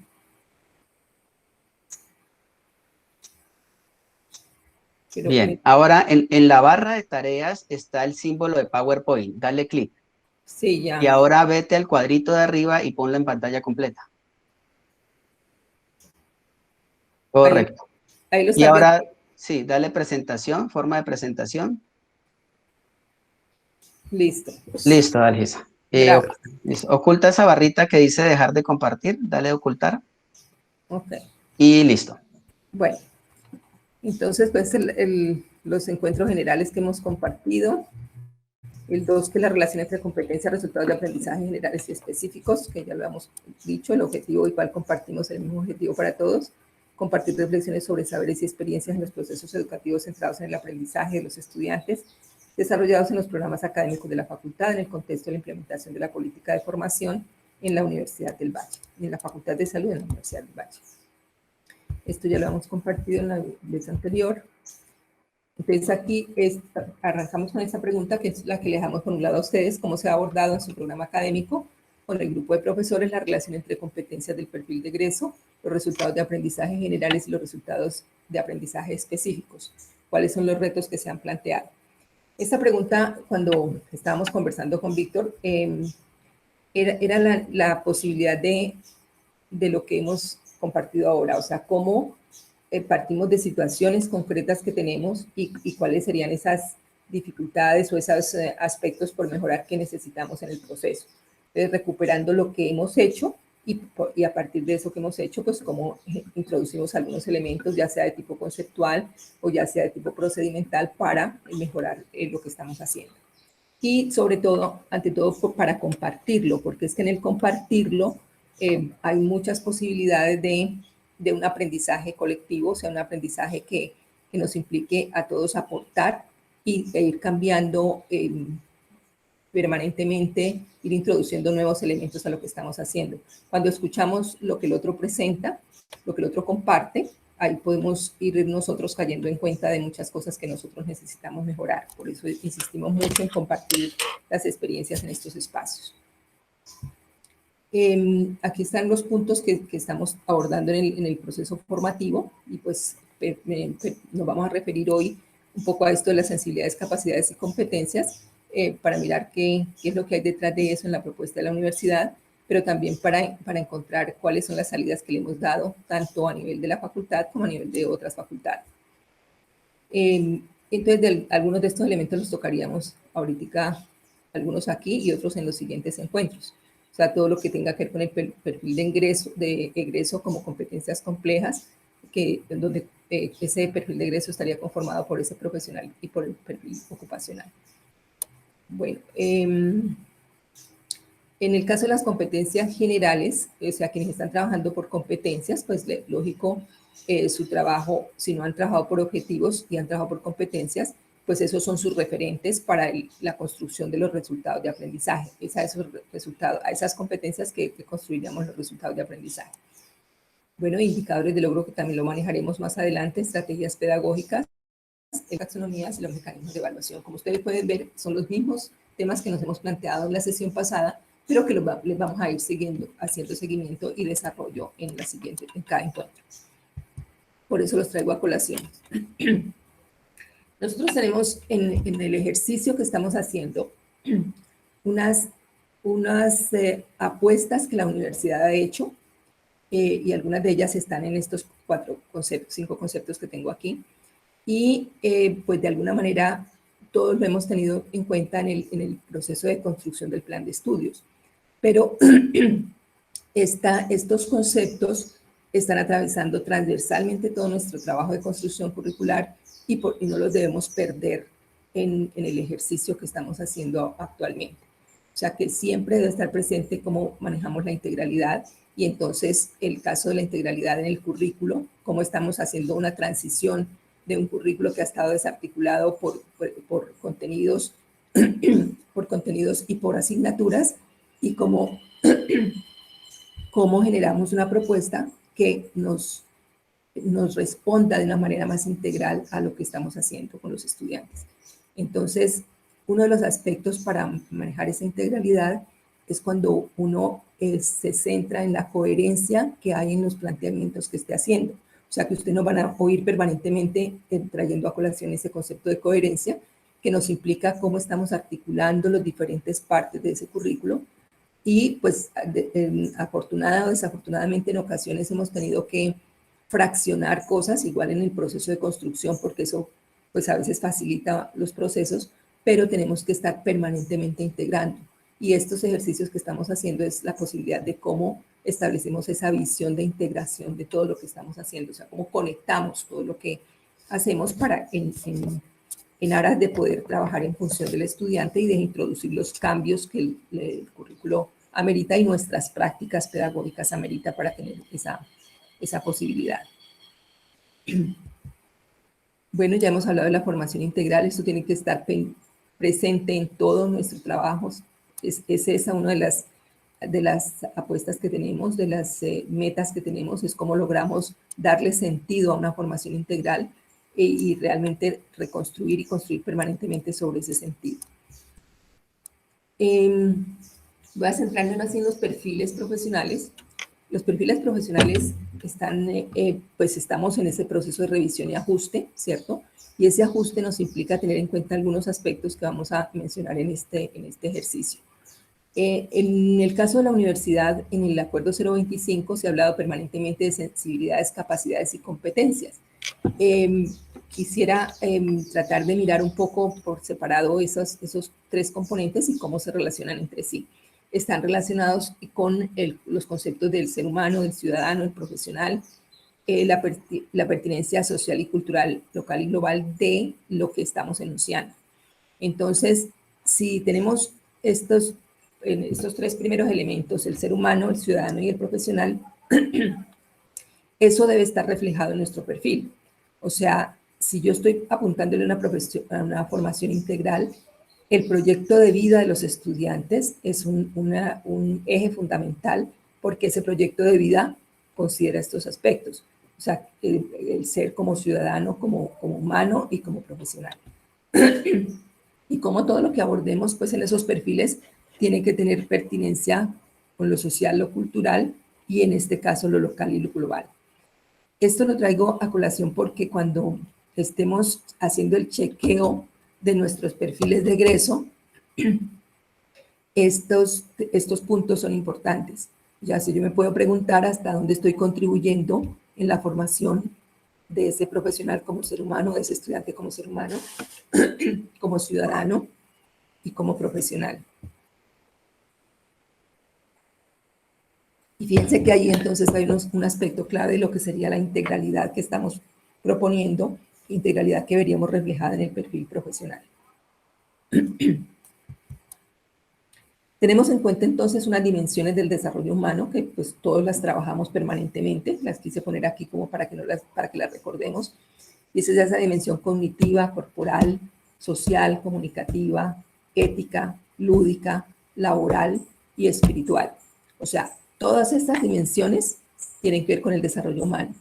Pero Bien, ahora en la barra de tareas está el símbolo de PowerPoint. Dale clic. sí, Y ya. ahora vete al cuadrito de arriba y ponlo en pantalla completa. Ahí, Correcto. ahí lo Y estás viendo. ahora, sí, dale presentación, forma de presentación. Listo. Listo, Dalgisa. Gracias. Oculta esa barrita que dice dejar de compartir. Dale a ocultar. Ok. Y listo. Bueno, entonces, pues los encuentros generales que hemos compartido. El 2, que es la relación entre competencias, resultados de aprendizaje generales y específicos, que ya lo hemos dicho, el objetivo igual compartimos el mismo objetivo para todos, compartir reflexiones sobre saberes y experiencias en los procesos educativos centrados en el aprendizaje de los estudiantes, desarrollados en los programas académicos de la facultad en el contexto de la implementación de la política de formación en la Universidad del Valle, en la Facultad de Salud en la Universidad del Valle. Esto ya lo hemos compartido en la vez anterior. Entonces aquí arrancamos con esta pregunta, que es la que le dejamos formulada a ustedes: ¿cómo se ha abordado en su programa académico con el grupo de profesores la relación entre competencias del perfil de egreso, los resultados de aprendizaje generales y los resultados de aprendizaje específicos? ¿Cuáles son los retos que se han planteado? Esta pregunta, cuando estábamos conversando con Víctor, era la posibilidad de lo que hemos compartido ahora, o sea, cómo partimos de situaciones concretas que tenemos y cuáles serían esas dificultades o esos aspectos por mejorar que necesitamos en el proceso. Entonces, recuperando lo que hemos hecho y a partir de eso que hemos hecho, pues cómo introducimos algunos elementos, ya sea de tipo conceptual o ya sea de tipo procedimental, para mejorar lo que estamos haciendo. Y sobre todo, ante todo, para compartirlo, porque es que en el compartirlo hay muchas posibilidades de un aprendizaje colectivo, o sea, un aprendizaje que nos implique a todos aportar e ir cambiando permanentemente, ir introduciendo nuevos elementos a lo que estamos haciendo. Cuando escuchamos lo que el otro presenta, lo que el otro comparte, ahí podemos ir nosotros cayendo en cuenta de muchas cosas que nosotros necesitamos mejorar. Por eso insistimos mucho en compartir las experiencias en estos espacios. Aquí están los puntos que estamos abordando en el proceso formativo, y pues nos vamos a referir hoy un poco a esto de las sensibilidades, capacidades y competencias, para mirar qué es lo que hay detrás de eso en la propuesta de la universidad, pero también para encontrar cuáles son las salidas que le hemos dado, tanto a nivel de la facultad como a nivel de otras facultades. Entonces, algunos de estos elementos los tocaríamos ahorita, algunos aquí y otros en los siguientes encuentros. O sea, todo lo que tenga que ver con el perfil de egreso como competencias complejas, donde ese perfil de egreso estaría conformado por ese profesional y por el perfil ocupacional. Bueno, en el caso de las competencias generales, o sea, quienes están trabajando por competencias, pues lógico, su trabajo, si no han trabajado por objetivos y han trabajado por competencias, pues esos son sus referentes para la construcción de los resultados de aprendizaje. Es a esas competencias que construiríamos los resultados de aprendizaje. Bueno, indicadores de logro que también lo manejaremos más adelante, estrategias pedagógicas, taxonomías y los mecanismos de evaluación. Como ustedes pueden ver, son los mismos temas que nos hemos planteado en la sesión pasada, pero que les vamos a ir haciendo seguimiento y desarrollo en cada encuentro. Por eso los traigo a colación. Nosotros tenemos en el ejercicio que estamos haciendo unas apuestas que la universidad ha hecho, y algunas de ellas están en estos 5 conceptos que tengo aquí, y pues de alguna manera todos lo hemos tenido en cuenta en el proceso de construcción del plan de estudios. Pero estos conceptos están atravesando transversalmente todo nuestro trabajo de construcción curricular y no los debemos perder en el ejercicio que estamos haciendo actualmente. O sea que siempre debe estar presente cómo manejamos la integralidad, y entonces el caso de la integralidad en el currículo, cómo estamos haciendo una transición de un currículo que ha estado desarticulado por contenidos, y por asignaturas, y cómo generamos una propuesta que nos responda de una manera más integral a lo que estamos haciendo con los estudiantes. Entonces, uno de los aspectos para manejar esa integralidad es cuando uno se centra en la coherencia que hay en los planteamientos que esté haciendo. O sea, que ustedes no van a oír permanentemente trayendo a colación ese concepto de coherencia, que nos implica cómo estamos articulando las diferentes partes de ese currículo. Y pues afortunada o desafortunadamente en ocasiones hemos tenido que fraccionar cosas, igual en el proceso de construcción, porque eso pues a veces facilita los procesos, pero tenemos que estar permanentemente integrando. Y estos ejercicios que estamos haciendo es la posibilidad de cómo establecemos esa visión de integración de todo lo que estamos haciendo, o sea, cómo conectamos todo lo que hacemos para en aras de poder trabajar en función del estudiante y de introducir los cambios que el currículo amerita y nuestras prácticas pedagógicas amerita para tener esa posibilidad. Bueno, ya hemos hablado de la formación integral, esto tiene que estar presente en todos nuestros trabajos. Es esa una de las apuestas que tenemos, de las metas que tenemos, es cómo logramos darle sentido a una formación integral y realmente reconstruir y construir permanentemente sobre ese sentido. Voy a centrarme más en los perfiles profesionales. Los perfiles profesionales pues estamos en ese proceso de revisión y ajuste, ¿cierto? Y ese ajuste nos implica tener en cuenta algunos aspectos que vamos a mencionar en este ejercicio. En el caso de la universidad, en el Acuerdo 025 se ha hablado permanentemente de sensibilidades, capacidades y competencias. Quisiera tratar de mirar un poco por separado esos 3 componentes y cómo se relacionan entre sí. Están relacionados con los conceptos del ser humano, del ciudadano, el profesional, la pertinencia social y cultural local y global de lo que estamos enunciando. Entonces, si tenemos estos 3 primeros elementos, el ser humano, el ciudadano y el profesional, eso debe estar reflejado en nuestro perfil. O sea, si yo estoy apuntándole a una formación integral, el proyecto de vida de los estudiantes es un eje fundamental, porque ese proyecto de vida considera estos aspectos. O sea, el ser como ciudadano, como humano y como profesional. Y como todo lo que abordemos pues en esos perfiles tiene que tener pertinencia con lo social, lo cultural y en este caso lo local y lo global. Esto lo traigo a colación porque cuando estemos haciendo el chequeo de nuestros perfiles de egreso, estos puntos son importantes. Ya si yo me puedo preguntar hasta dónde estoy contribuyendo en la formación de ese profesional como ser humano, de ese estudiante como ser humano, como ciudadano y como profesional. Y fíjense que ahí entonces hay un aspecto clave de lo que sería la integralidad que estamos proponiendo, integralidad que veríamos reflejada en el perfil profesional. Tenemos en cuenta entonces unas dimensiones del desarrollo humano que pues todos las trabajamos permanentemente, las quise poner aquí como para que las recordemos, y esa es esa dimensión cognitiva, corporal, social, comunicativa, ética, lúdica, laboral y espiritual. O sea, todas estas dimensiones tienen que ver con el desarrollo humano.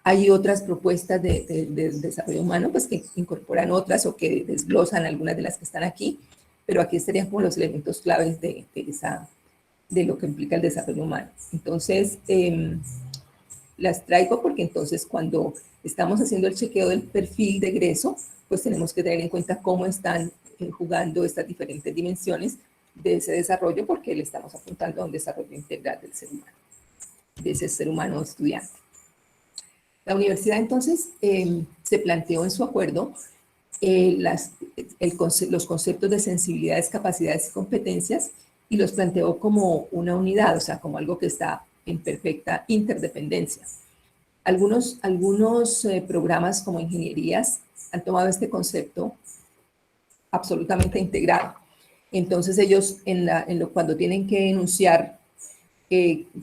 Hay otras propuestas de desarrollo humano pues, que incorporan otras o que desglosan algunas de las que están aquí, pero aquí estarían como los elementos claves de lo que implica el desarrollo humano. Entonces, las traigo porque entonces cuando estamos haciendo el chequeo del perfil de egreso, pues tenemos que tener en cuenta cómo están jugando estas diferentes dimensiones de ese desarrollo, porque le estamos apuntando a un desarrollo integral del ser humano, de ese ser humano estudiante. La universidad entonces se planteó en su acuerdo los conceptos de sensibilidades, capacidades y competencias, y los planteó como una unidad, o sea, como algo que está en perfecta interdependencia. Algunos programas como ingenierías han tomado este concepto absolutamente integrado. Entonces ellos, cuando tienen que enunciar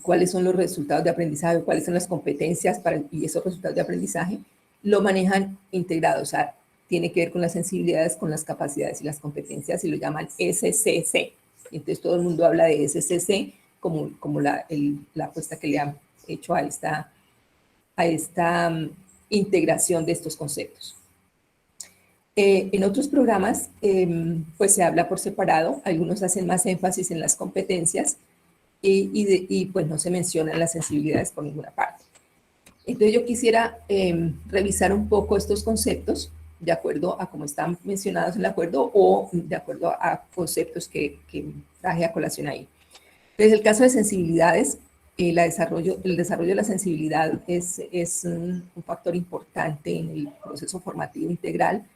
cuáles son los resultados de aprendizaje, cuáles son las competencias y esos resultados de aprendizaje, lo manejan integrado, o sea, tiene que ver con las sensibilidades, con las capacidades y las competencias, y lo llaman SCC. Entonces todo el mundo habla de SCC como la apuesta que le han hecho a esta integración de estos conceptos. En otros programas, pues se habla por separado, algunos hacen más énfasis en las competencias y pues no se mencionan las sensibilidades por ninguna parte. Entonces yo quisiera revisar un poco estos conceptos de acuerdo a cómo están mencionados en el acuerdo o de acuerdo a conceptos que traje a colación ahí. Entonces, el caso de sensibilidades, el desarrollo de la sensibilidad es un factor importante en el proceso formativo integral,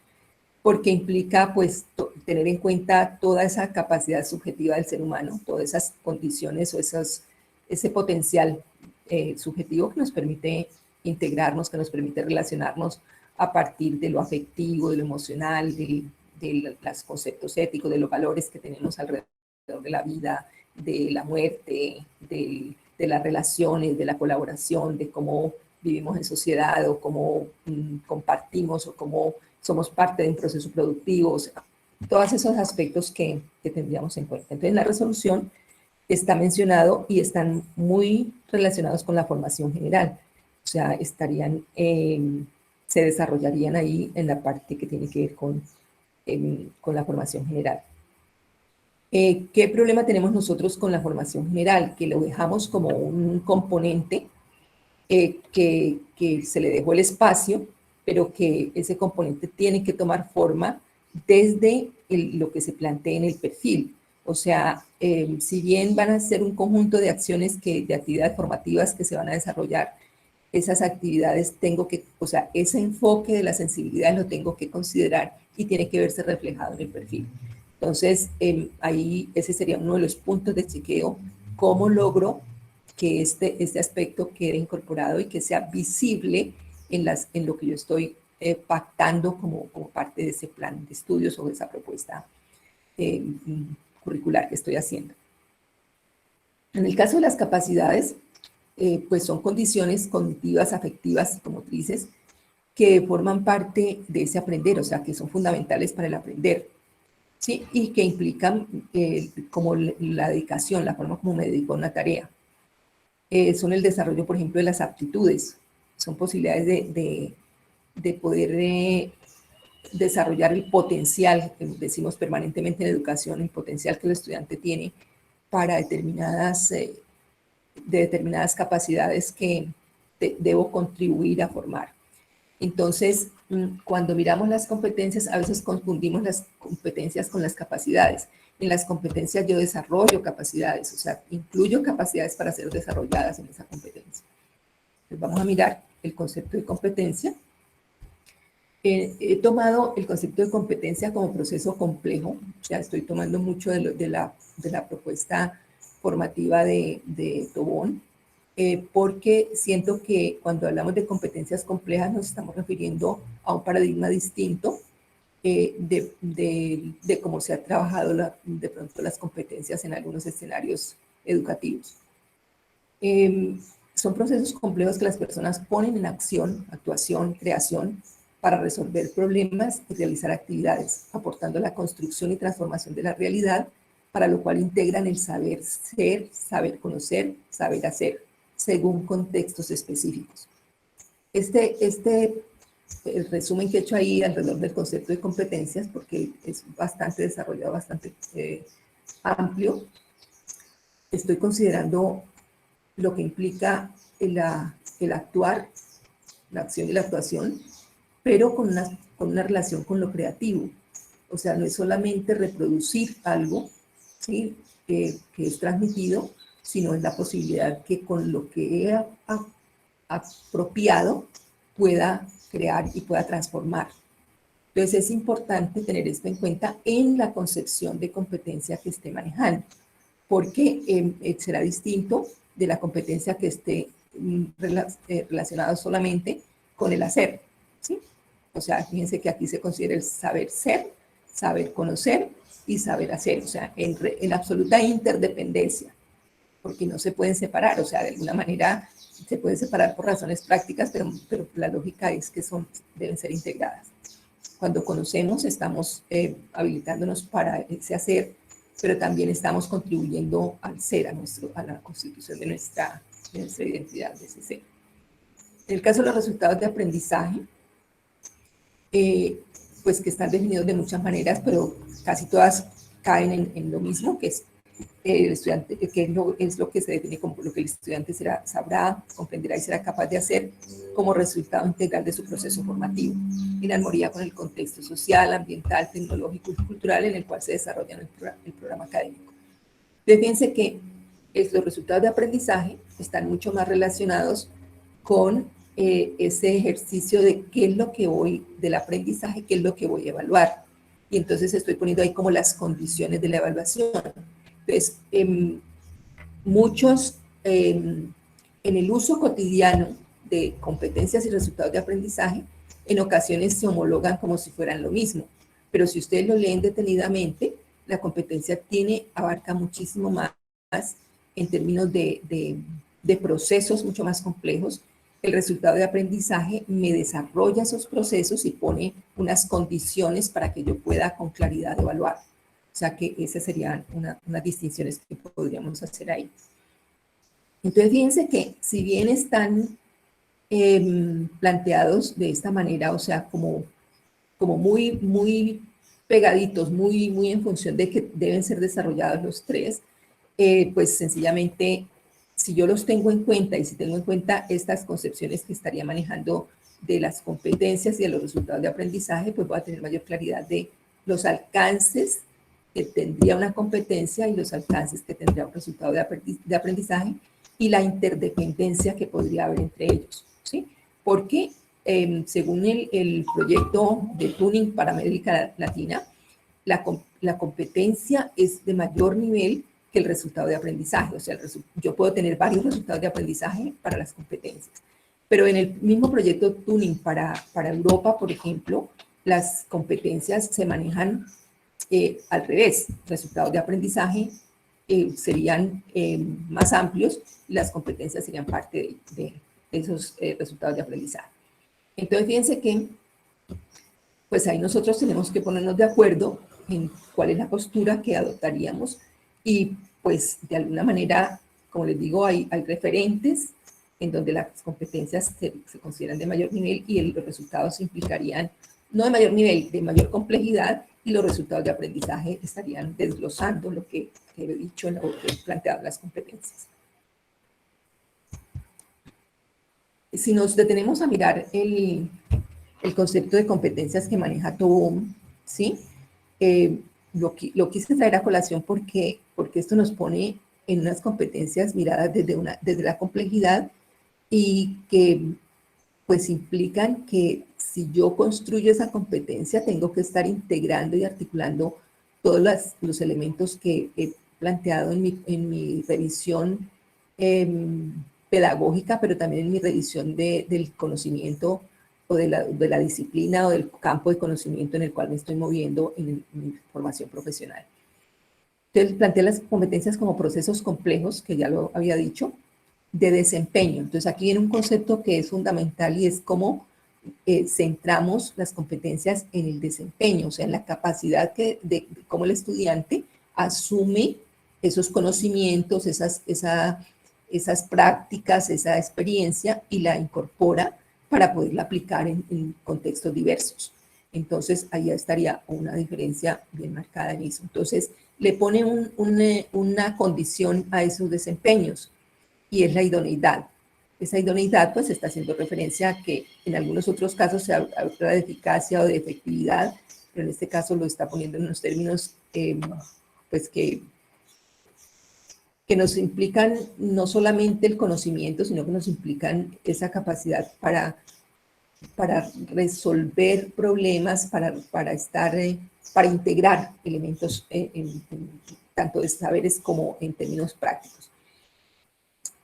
porque implica pues tener en cuenta toda esa capacidad subjetiva del ser humano, todas esas condiciones o ese potencial subjetivo que nos permite integrarnos, que nos permite relacionarnos a partir de lo afectivo, de lo emocional, de los conceptos éticos, de los valores que tenemos alrededor de la vida, de la muerte, de las relaciones, de la colaboración, de cómo vivimos en sociedad o cómo compartimos o cómo somos parte de un proceso productivo, o sea, todos esos aspectos que tendríamos en cuenta. Entonces, la resolución está mencionado y están muy relacionados con la formación general, o sea, se desarrollarían ahí en la parte que tiene que ver con la formación general. ¿Qué problema tenemos nosotros con la formación general? Que lo dejamos como un componente que se le dejó el espacio, pero que ese componente tiene que tomar forma desde lo que se plantea en el perfil. O sea, si bien van a ser un conjunto de acciones, de actividades formativas que se van a desarrollar, esas actividades o sea, ese enfoque de la sensibilidad lo tengo que considerar y tiene que verse reflejado en el perfil. Entonces, ahí ese sería uno de los puntos de chequeo, cómo logro que este aspecto quede incorporado y que sea visible en lo que yo estoy pactando como parte de ese plan de estudios o de esa propuesta curricular que estoy haciendo. En el caso de las capacidades, pues son condiciones cognitivas, afectivas, psicomotrices que forman parte de ese aprender, o sea, que son fundamentales para el aprender, ¿sí? Y que implican como la dedicación, la forma como me dedico a una tarea. Son el desarrollo, por ejemplo, de las aptitudes, son posibilidades de poder desarrollar el potencial, decimos permanentemente en educación, el potencial que el estudiante tiene para determinadas capacidades que debo contribuir a formar. Entonces, cuando miramos las competencias, a veces confundimos las competencias con las capacidades. En las competencias yo desarrollo capacidades, o sea, incluyo capacidades para ser desarrolladas en esa competencia. Entonces, vamos a mirar el concepto de competencia. He tomado el concepto de competencia como proceso complejo, o sea, estoy tomando mucho de la propuesta formativa de Tobón, porque siento que cuando hablamos de competencias complejas nos estamos refiriendo a un paradigma distinto de cómo se ha trabajado de pronto las competencias en algunos escenarios educativos. Son procesos complejos que las personas ponen en acción, actuación, creación, para resolver problemas y realizar actividades, aportando la construcción y transformación de la realidad, para lo cual integran el saber ser, saber conocer, saber hacer, según contextos específicos. El resumen que he hecho ahí alrededor del concepto de competencias, porque es bastante desarrollado, bastante amplio, estoy considerando lo que implica el actuar, la acción y la actuación, pero con una relación con lo creativo. O sea, no es solamente reproducir algo, ¿sí? que es transmitido, sino es la posibilidad que con lo que he apropiado pueda crear y pueda transformar. Entonces es importante tener esto en cuenta en la concepción de competencia que esté manejando, porque será distinto de la competencia que esté relacionada solamente con el hacer, ¿sí? O sea, fíjense que aquí se considera el saber ser, saber conocer y saber hacer, o sea, en absoluta interdependencia, porque no se pueden separar, o sea, de alguna manera se pueden separar por razones prácticas, pero la lógica es que deben ser integradas. Cuando conocemos, estamos habilitándonos para ese hacer, pero también estamos contribuyendo al ser, a la constitución de nuestra identidad, de ese ser. En el caso de los resultados de aprendizaje, pues que están definidos de muchas maneras, pero casi todas caen en lo mismo, que es el estudiante, que es lo que se define como lo que el estudiante sabrá, comprenderá y será capaz de hacer como resultado integral de su proceso formativo, en armonía con el contexto social, ambiental, tecnológico y cultural en el cual se desarrolla el programa académico. Fíjense que los resultados de aprendizaje están mucho más relacionados con ese ejercicio de qué es lo que voy, del aprendizaje, qué es lo que voy a evaluar. Y entonces estoy poniendo ahí como las condiciones de la evaluación. Entonces, en el uso cotidiano de competencias y resultados de aprendizaje, en ocasiones se homologan como si fueran lo mismo. Pero si ustedes lo leen detenidamente, la competencia abarca muchísimo más en términos de procesos mucho más complejos. El resultado de aprendizaje me desarrolla esos procesos y pone unas condiciones para que yo pueda con claridad evaluar. O sea que esas serían unas distinciones que podríamos hacer ahí. Entonces fíjense que si bien están planteados de esta manera, o sea, como muy pegaditos, muy en función de que deben ser desarrollados los tres, pues sencillamente, si yo los tengo en cuenta y si tengo en cuenta estas concepciones que estaría manejando de las competencias y de los resultados de aprendizaje, pues voy a tener mayor claridad de los alcances que tendría una competencia y los alcances que tendría un resultado de aprendizaje y la interdependencia que podría haber entre ellos, ¿sí? Porque según el proyecto de Tuning para América Latina, la competencia es de mayor nivel que el resultado de aprendizaje. O sea, yo puedo tener varios resultados de aprendizaje para las competencias. Pero en el mismo proyecto Tuning para Europa, por ejemplo, las competencias se manejan al revés. Resultados de aprendizaje serían más amplios y las competencias serían parte de esos resultados de aprendizaje. Entonces, fíjense que pues ahí nosotros tenemos que ponernos de acuerdo en cuál es la postura que adoptaríamos y pues de alguna manera, como les digo, hay referentes en donde las competencias se consideran de mayor nivel y los resultados implicarían, no de mayor nivel, de mayor complejidad, y los resultados de aprendizaje estarían desglosando lo que he dicho en lo que he planteado las competencias. Si nos detenemos a mirar el concepto de competencias que maneja TOBOM, ¿sí? Lo quise traer a colación porque esto nos pone en unas competencias miradas desde la complejidad y que pues implican que si yo construyo esa competencia tengo que estar integrando y articulando todos los elementos que he planteado en mi revisión pedagógica, pero también en mi revisión del conocimiento o de la disciplina o del campo de conocimiento en el cual me estoy moviendo en mi formación profesional. Entonces, planteé las competencias como procesos complejos, que ya lo había dicho, de desempeño. Entonces, aquí viene un concepto que es fundamental y es cómo centramos las competencias en el desempeño, o sea, en la capacidad de cómo el estudiante asume esos conocimientos, esas prácticas, esa experiencia y la incorpora para poderla aplicar en contextos diversos. Entonces, ahí estaría una diferencia bien marcada en eso. Entonces, le pone una condición a esos desempeños y es la idoneidad. Esa idoneidad, pues, está haciendo referencia a que en algunos otros casos se habla de eficacia o de efectividad, pero en este caso lo está poniendo en unos términos, pues, que nos implican no solamente el conocimiento, sino que nos implican esa capacidad para resolver problemas, para integrar elementos tanto de saberes como en términos prácticos.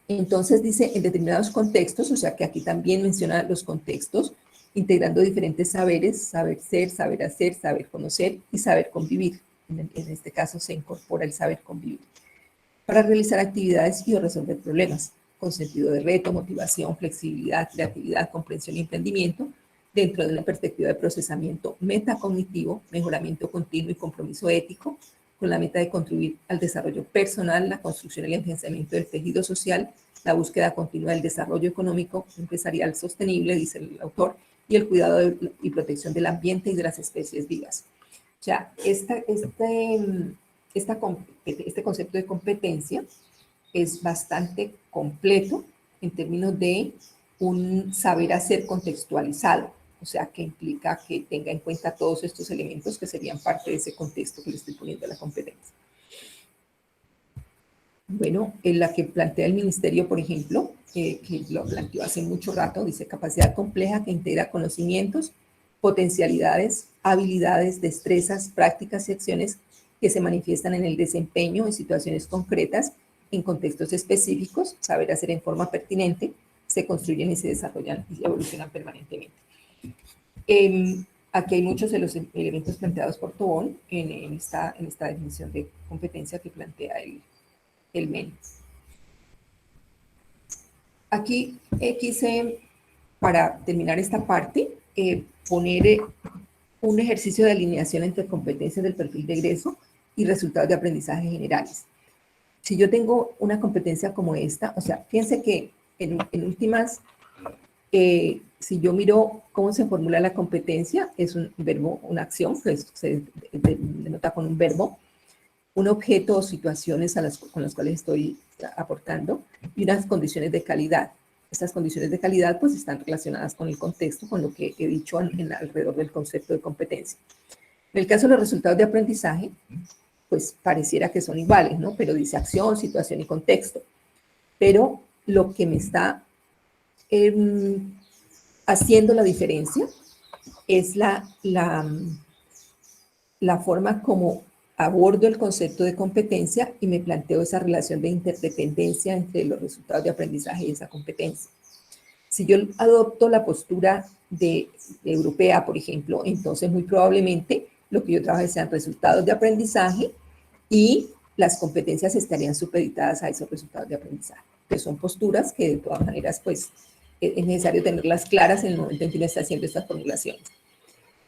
Entonces dice, en determinados contextos, o sea que aquí también menciona los contextos, integrando diferentes saberes, saber ser, saber hacer, saber conocer y saber convivir. En este caso se incorpora el saber convivir, para realizar actividades y o resolver problemas, con sentido de reto, motivación, flexibilidad, creatividad, comprensión y emprendimiento, dentro de una perspectiva de procesamiento metacognitivo, mejoramiento continuo y compromiso ético, con la meta de contribuir al desarrollo personal, la construcción y el ensanchamiento del tejido social, la búsqueda continua del desarrollo económico, empresarial sostenible, dice el autor, y el cuidado y protección del ambiente y de las especies vivas. O sea, este concepto de competencia es bastante completo en términos de un saber hacer contextualizado, o sea, que implica que tenga en cuenta todos estos elementos que serían parte de ese contexto que le estoy poniendo a la competencia. Bueno, en la que plantea el ministerio, por ejemplo, que lo planteó hace mucho rato, dice capacidad compleja que integra conocimientos, potencialidades, habilidades, destrezas, prácticas y acciones que se manifiestan en el desempeño en situaciones concretas, en contextos específicos, saber hacer en forma pertinente, se construyen y se desarrollan y evolucionan permanentemente. Aquí hay muchos de los elementos planteados por Tobón en esta definición de competencia que plantea el MEN. Aquí quise, para terminar esta parte, poner un ejercicio de alineación entre competencias del perfil de egreso y resultados de aprendizaje generales. Si yo tengo una competencia como esta, o sea, fíjense que en últimas, si yo miro cómo se formula la competencia, es un verbo, una acción, que se denota con un verbo, un objeto o situaciones con las cuales estoy aportando y unas condiciones de calidad. Estas condiciones de calidad pues están relacionadas con el contexto, con lo que he dicho alrededor del concepto de competencia. En el caso de los resultados de aprendizaje, pues pareciera que son iguales, ¿no? Pero dice acción, situación y contexto. Pero lo que me está haciendo la diferencia es la forma como abordo el concepto de competencia y me planteo esa relación de interdependencia entre los resultados de aprendizaje y esa competencia. Si yo adopto la postura europea, por ejemplo, entonces muy probablemente lo que yo trabaje sean resultados de aprendizaje y las competencias estarían supeditadas a esos resultados de aprendizaje, que son posturas que de todas maneras pues es necesario tenerlas claras en el momento en que uno está haciendo estas formulaciones.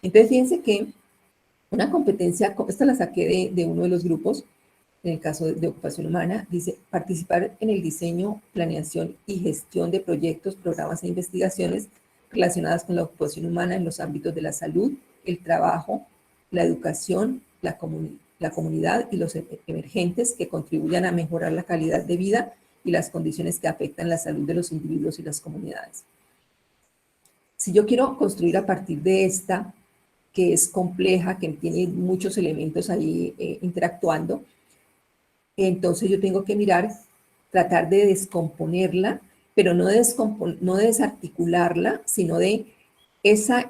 Entonces fíjense que una competencia, esta la saqué de uno de los grupos, en el caso de ocupación humana, dice participar en el diseño, planeación y gestión de proyectos, programas e investigaciones relacionadas con la ocupación humana en los ámbitos de la salud, el trabajo, la educación, la comunidad y los emergentes que contribuyan a mejorar la calidad de vida y las condiciones que afectan la salud de los individuos y las comunidades. Si yo quiero construir a partir de esta, que es compleja, que tiene muchos elementos ahí interactuando, entonces yo tengo que mirar, tratar de descomponerla, pero no de desarticularla, sino de esa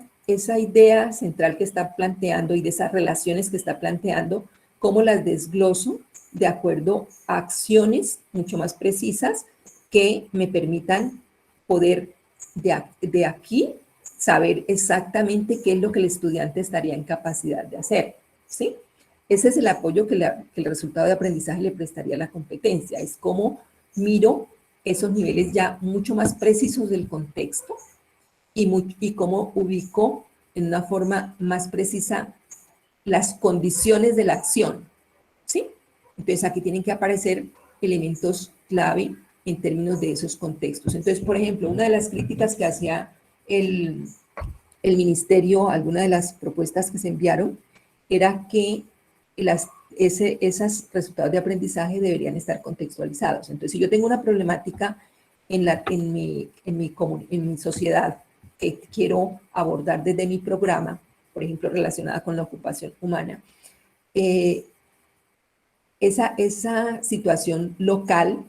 idea central que está planteando y de esas relaciones que está planteando, cómo las desgloso de acuerdo a acciones mucho más precisas que me permitan poder de aquí saber exactamente qué es lo que el estudiante estaría en capacidad de hacer, ¿sí? Ese es el apoyo que el resultado de aprendizaje le prestaría a la competencia, es cómo miro esos niveles ya mucho más precisos del contexto y cómo ubico en una forma más precisa las condiciones de la acción, ¿sí? Entonces aquí tienen que aparecer elementos clave en términos de esos contextos. Entonces, por ejemplo, una de las críticas que hacía el ministerio, alguna de las propuestas que se enviaron, era que esos resultados de aprendizaje deberían estar contextualizados. Entonces, si yo tengo una problemática en mi sociedad que quiero abordar desde mi programa, por ejemplo, relacionada con la ocupación humana, esa situación local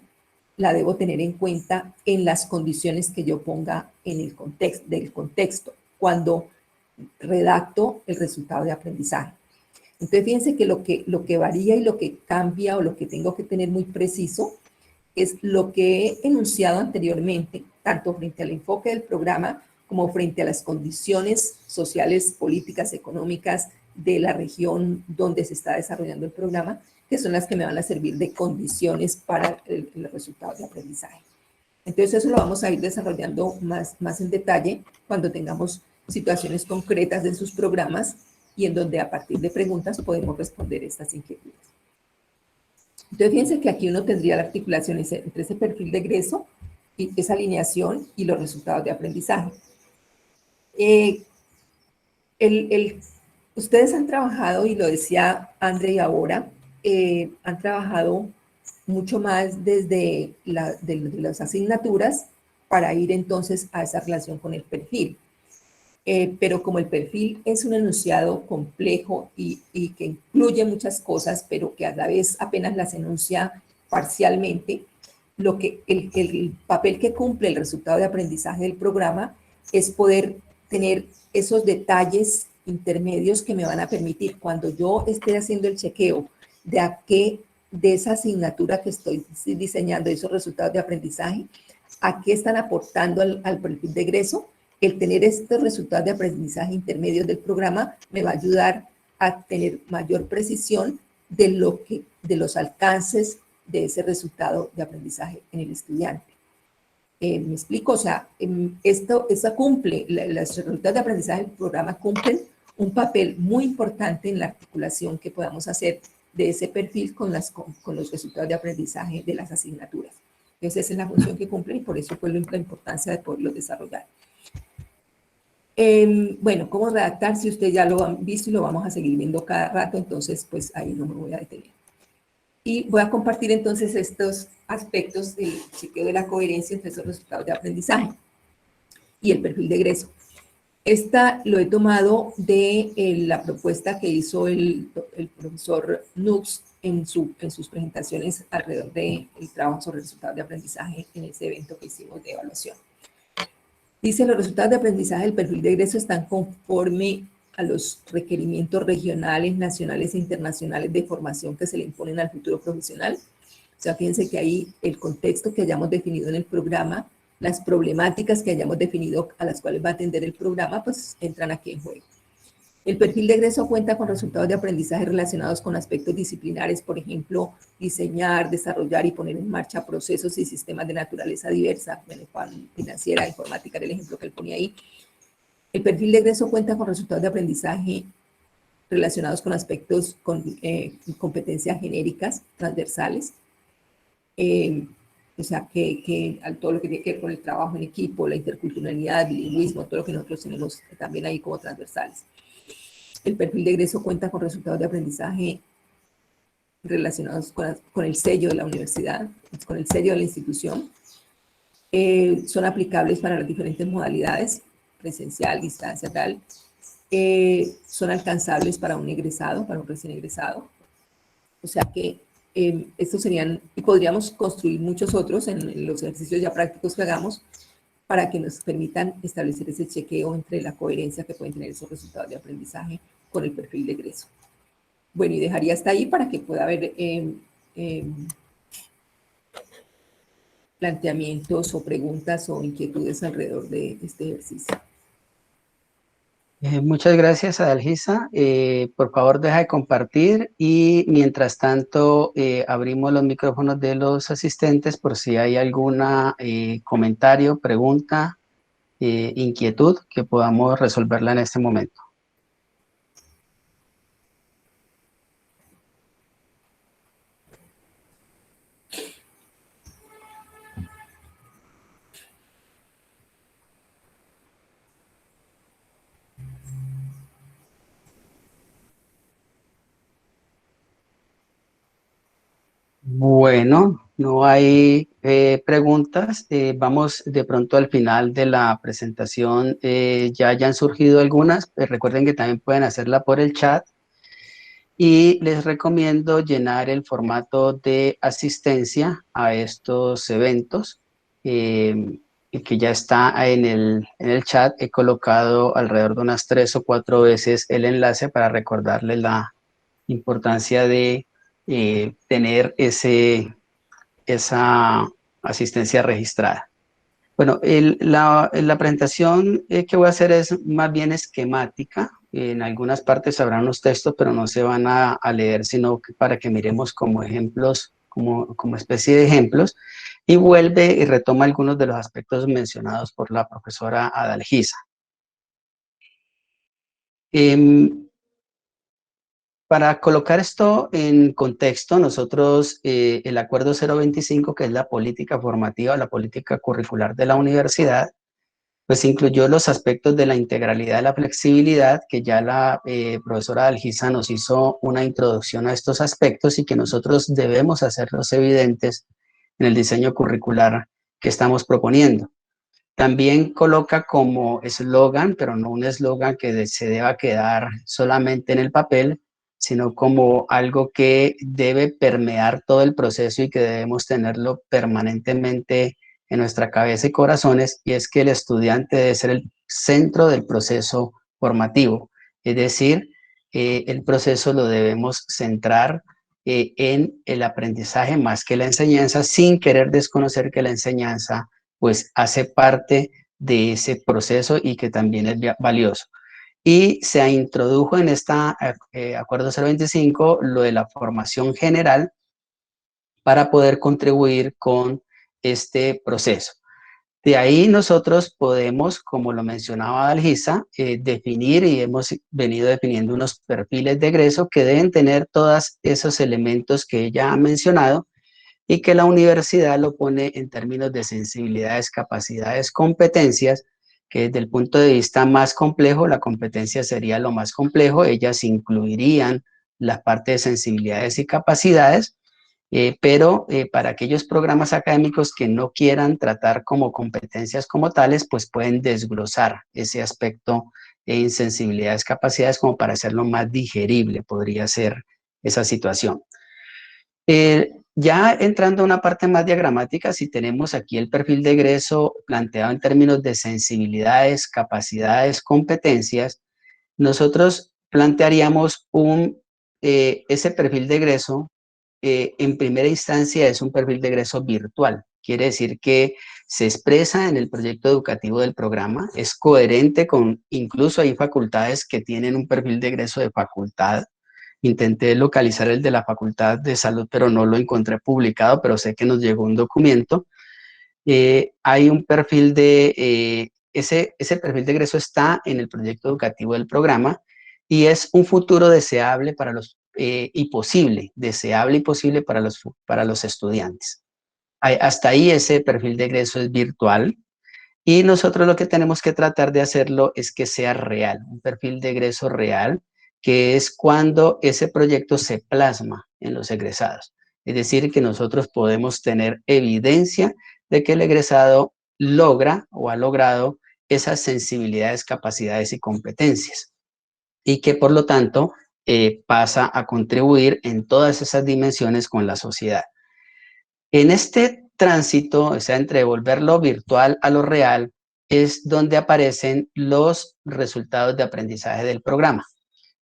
la debo tener en cuenta en las condiciones que yo ponga en el contexto, cuando redacto el resultado de aprendizaje. Entonces, fíjense que lo que varía y lo que cambia o lo que tengo que tener muy preciso es lo que he enunciado anteriormente, tanto frente al enfoque del programa como frente a las condiciones sociales, políticas, económicas de la región donde se está desarrollando el programa, que son las que me van a servir de condiciones para el resultado de aprendizaje. Entonces eso lo vamos a ir desarrollando más en detalle cuando tengamos situaciones concretas de sus programas y en donde a partir de preguntas podemos responder estas inquietudes. Entonces fíjense que aquí uno tendría la articulación entre ese perfil de egreso, y esa alineación y los resultados de aprendizaje. Ustedes han trabajado, y lo decía André ahora, han trabajado mucho más desde de las asignaturas para ir entonces a esa relación con el perfil. Pero como el perfil es un enunciado complejo y que incluye muchas cosas, pero que a la vez apenas las enuncia parcialmente, el papel que cumple el resultado de aprendizaje del programa es poder tener esos detalles intermedios que me van a permitir, cuando yo esté haciendo el chequeo de esa asignatura que estoy diseñando, esos resultados de aprendizaje, a qué están aportando al perfil de egreso. El tener estos resultados de aprendizaje intermedios del programa me va a ayudar a tener mayor precisión de los alcances de ese resultado de aprendizaje en el estudiante. ¿Me explico? O sea, esto cumple, los resultados de aprendizaje del programa cumplen un papel muy importante en la articulación que podamos hacer de ese perfil con los resultados de aprendizaje de las asignaturas. Entonces, esa es la función que cumplen y por eso fue la importancia de poderlo desarrollar. Bueno, ¿cómo redactar? Si ustedes ya lo han visto y lo vamos a seguir viendo cada rato, entonces pues ahí no me voy a detener. Y voy a compartir entonces estos aspectos del chequeo de la coherencia entre esos resultados de aprendizaje y el perfil de egreso. Esta lo he tomado de la propuesta que hizo el profesor Nux en sus presentaciones alrededor del trabajo sobre resultados de aprendizaje en ese evento que hicimos de evaluación. Dice, los resultados de aprendizaje del perfil de egreso están conforme a los requerimientos regionales, nacionales e internacionales de formación que se le imponen al futuro profesional. O sea, fíjense que ahí el contexto que hayamos definido en el programa, las problemáticas que hayamos definido a las cuales va a atender el programa, pues entran aquí en juego. El perfil de egreso cuenta con resultados de aprendizaje relacionados con aspectos disciplinares, por ejemplo, diseñar, desarrollar y poner en marcha procesos y sistemas de naturaleza diversa, financiera, informática, era el ejemplo que él ponía ahí. El perfil de egreso cuenta con resultados de aprendizaje relacionados con aspectos con competencias genéricas, transversales, o sea, que todo lo que tiene que ver con el trabajo en equipo, la interculturalidad, el bilingüismo, todo lo que nosotros tenemos también ahí como transversales. El perfil de egreso cuenta con resultados de aprendizaje relacionados con el sello de la universidad, con el sello de la institución. Son aplicables para las diferentes modalidades, presencial, distancia, tal. Son alcanzables para un egresado, para un recién egresado. O sea que estos serían, y podríamos construir muchos otros en los ejercicios ya prácticos que hagamos para que nos permitan establecer ese chequeo entre la coherencia que pueden tener esos resultados de aprendizaje con el perfil de egreso. Bueno, y dejaría hasta ahí para que pueda haber planteamientos o preguntas o inquietudes alrededor de este ejercicio. Muchas gracias, Adalgisa. Por favor, deja de compartir y mientras tanto abrimos los micrófonos de los asistentes por si hay algún comentario, pregunta inquietud que podamos resolverla en este momento. Bueno, no hay preguntas. Vamos de pronto al final de la presentación. Ya han surgido algunas. Recuerden que también pueden hacerla por el chat. Y les recomiendo llenar el formato de asistencia a estos eventos, que ya está en el chat. He colocado alrededor de unas 3 o 4 veces el enlace para recordarles la importancia de tener esa asistencia registrada. Bueno, la presentación que voy a hacer es más bien esquemática. En algunas partes habrá unos textos, pero no se van a leer, sino que para que miremos como ejemplos, como especie de ejemplos, y vuelve y retoma algunos de los aspectos mencionados por la profesora Adalgisa. Para colocar esto en contexto, nosotros, el Acuerdo 025, que es la política formativa, la política curricular de la universidad, pues incluyó los aspectos de la integralidad y la flexibilidad, que ya la profesora Adalgisa nos hizo una introducción a estos aspectos y que nosotros debemos hacerlos evidentes en el diseño curricular que estamos proponiendo. También coloca como eslogan, pero no un eslogan que se deba quedar solamente en el papel, sino como algo que debe permear todo el proceso y que debemos tenerlo permanentemente en nuestra cabeza y corazones, y es que el estudiante debe ser el centro del proceso formativo. Es decir, el proceso lo debemos centrar en el aprendizaje más que la enseñanza, sin querer desconocer que la enseñanza pues hace parte de ese proceso y que también es valioso. Y se introdujo en esta Acuerdo 025 lo de la formación general para poder contribuir con este proceso. De ahí nosotros podemos, como lo mencionaba Adalgisa, definir, y hemos venido definiendo unos perfiles de egreso que deben tener todos esos elementos que ella ha mencionado, y que la universidad lo pone en términos de sensibilidades, capacidades, competencias, que desde el punto de vista más complejo, la competencia sería lo más complejo. Ellas incluirían la parte de sensibilidades y capacidades, pero para aquellos programas académicos que no quieran tratar como competencias como tales, pues pueden desglosar ese aspecto en sensibilidades, capacidades, como para hacerlo más digerible, podría ser esa situación. Ya entrando a una parte más diagramática, si tenemos aquí el perfil de egreso planteado en términos de sensibilidades, capacidades, competencias, nosotros plantearíamos ese perfil de egreso, en primera instancia es un perfil de egreso virtual. Quiere decir que se expresa en el proyecto educativo del programa, es coherente con, incluso hay facultades que tienen un perfil de egreso de facultad. Intenté localizar el de la Facultad de Salud, pero no lo encontré publicado, pero sé que nos llegó un documento. Hay un perfil ese perfil de egreso está en el proyecto educativo del programa, y es un futuro deseable para deseable y posible para los estudiantes. Hasta ahí ese perfil de egreso es virtual. Y nosotros lo que tenemos que tratar de hacerlo es que sea real, un perfil de egreso real, que es cuando ese proyecto se plasma en los egresados. Es decir, que nosotros podemos tener evidencia de que el egresado logra o ha logrado esas sensibilidades, capacidades y competencias, y que por lo tanto pasa a contribuir en todas esas dimensiones con la sociedad. En este tránsito, o sea, entre volver lo virtual a lo real, es donde aparecen los resultados de aprendizaje del programa.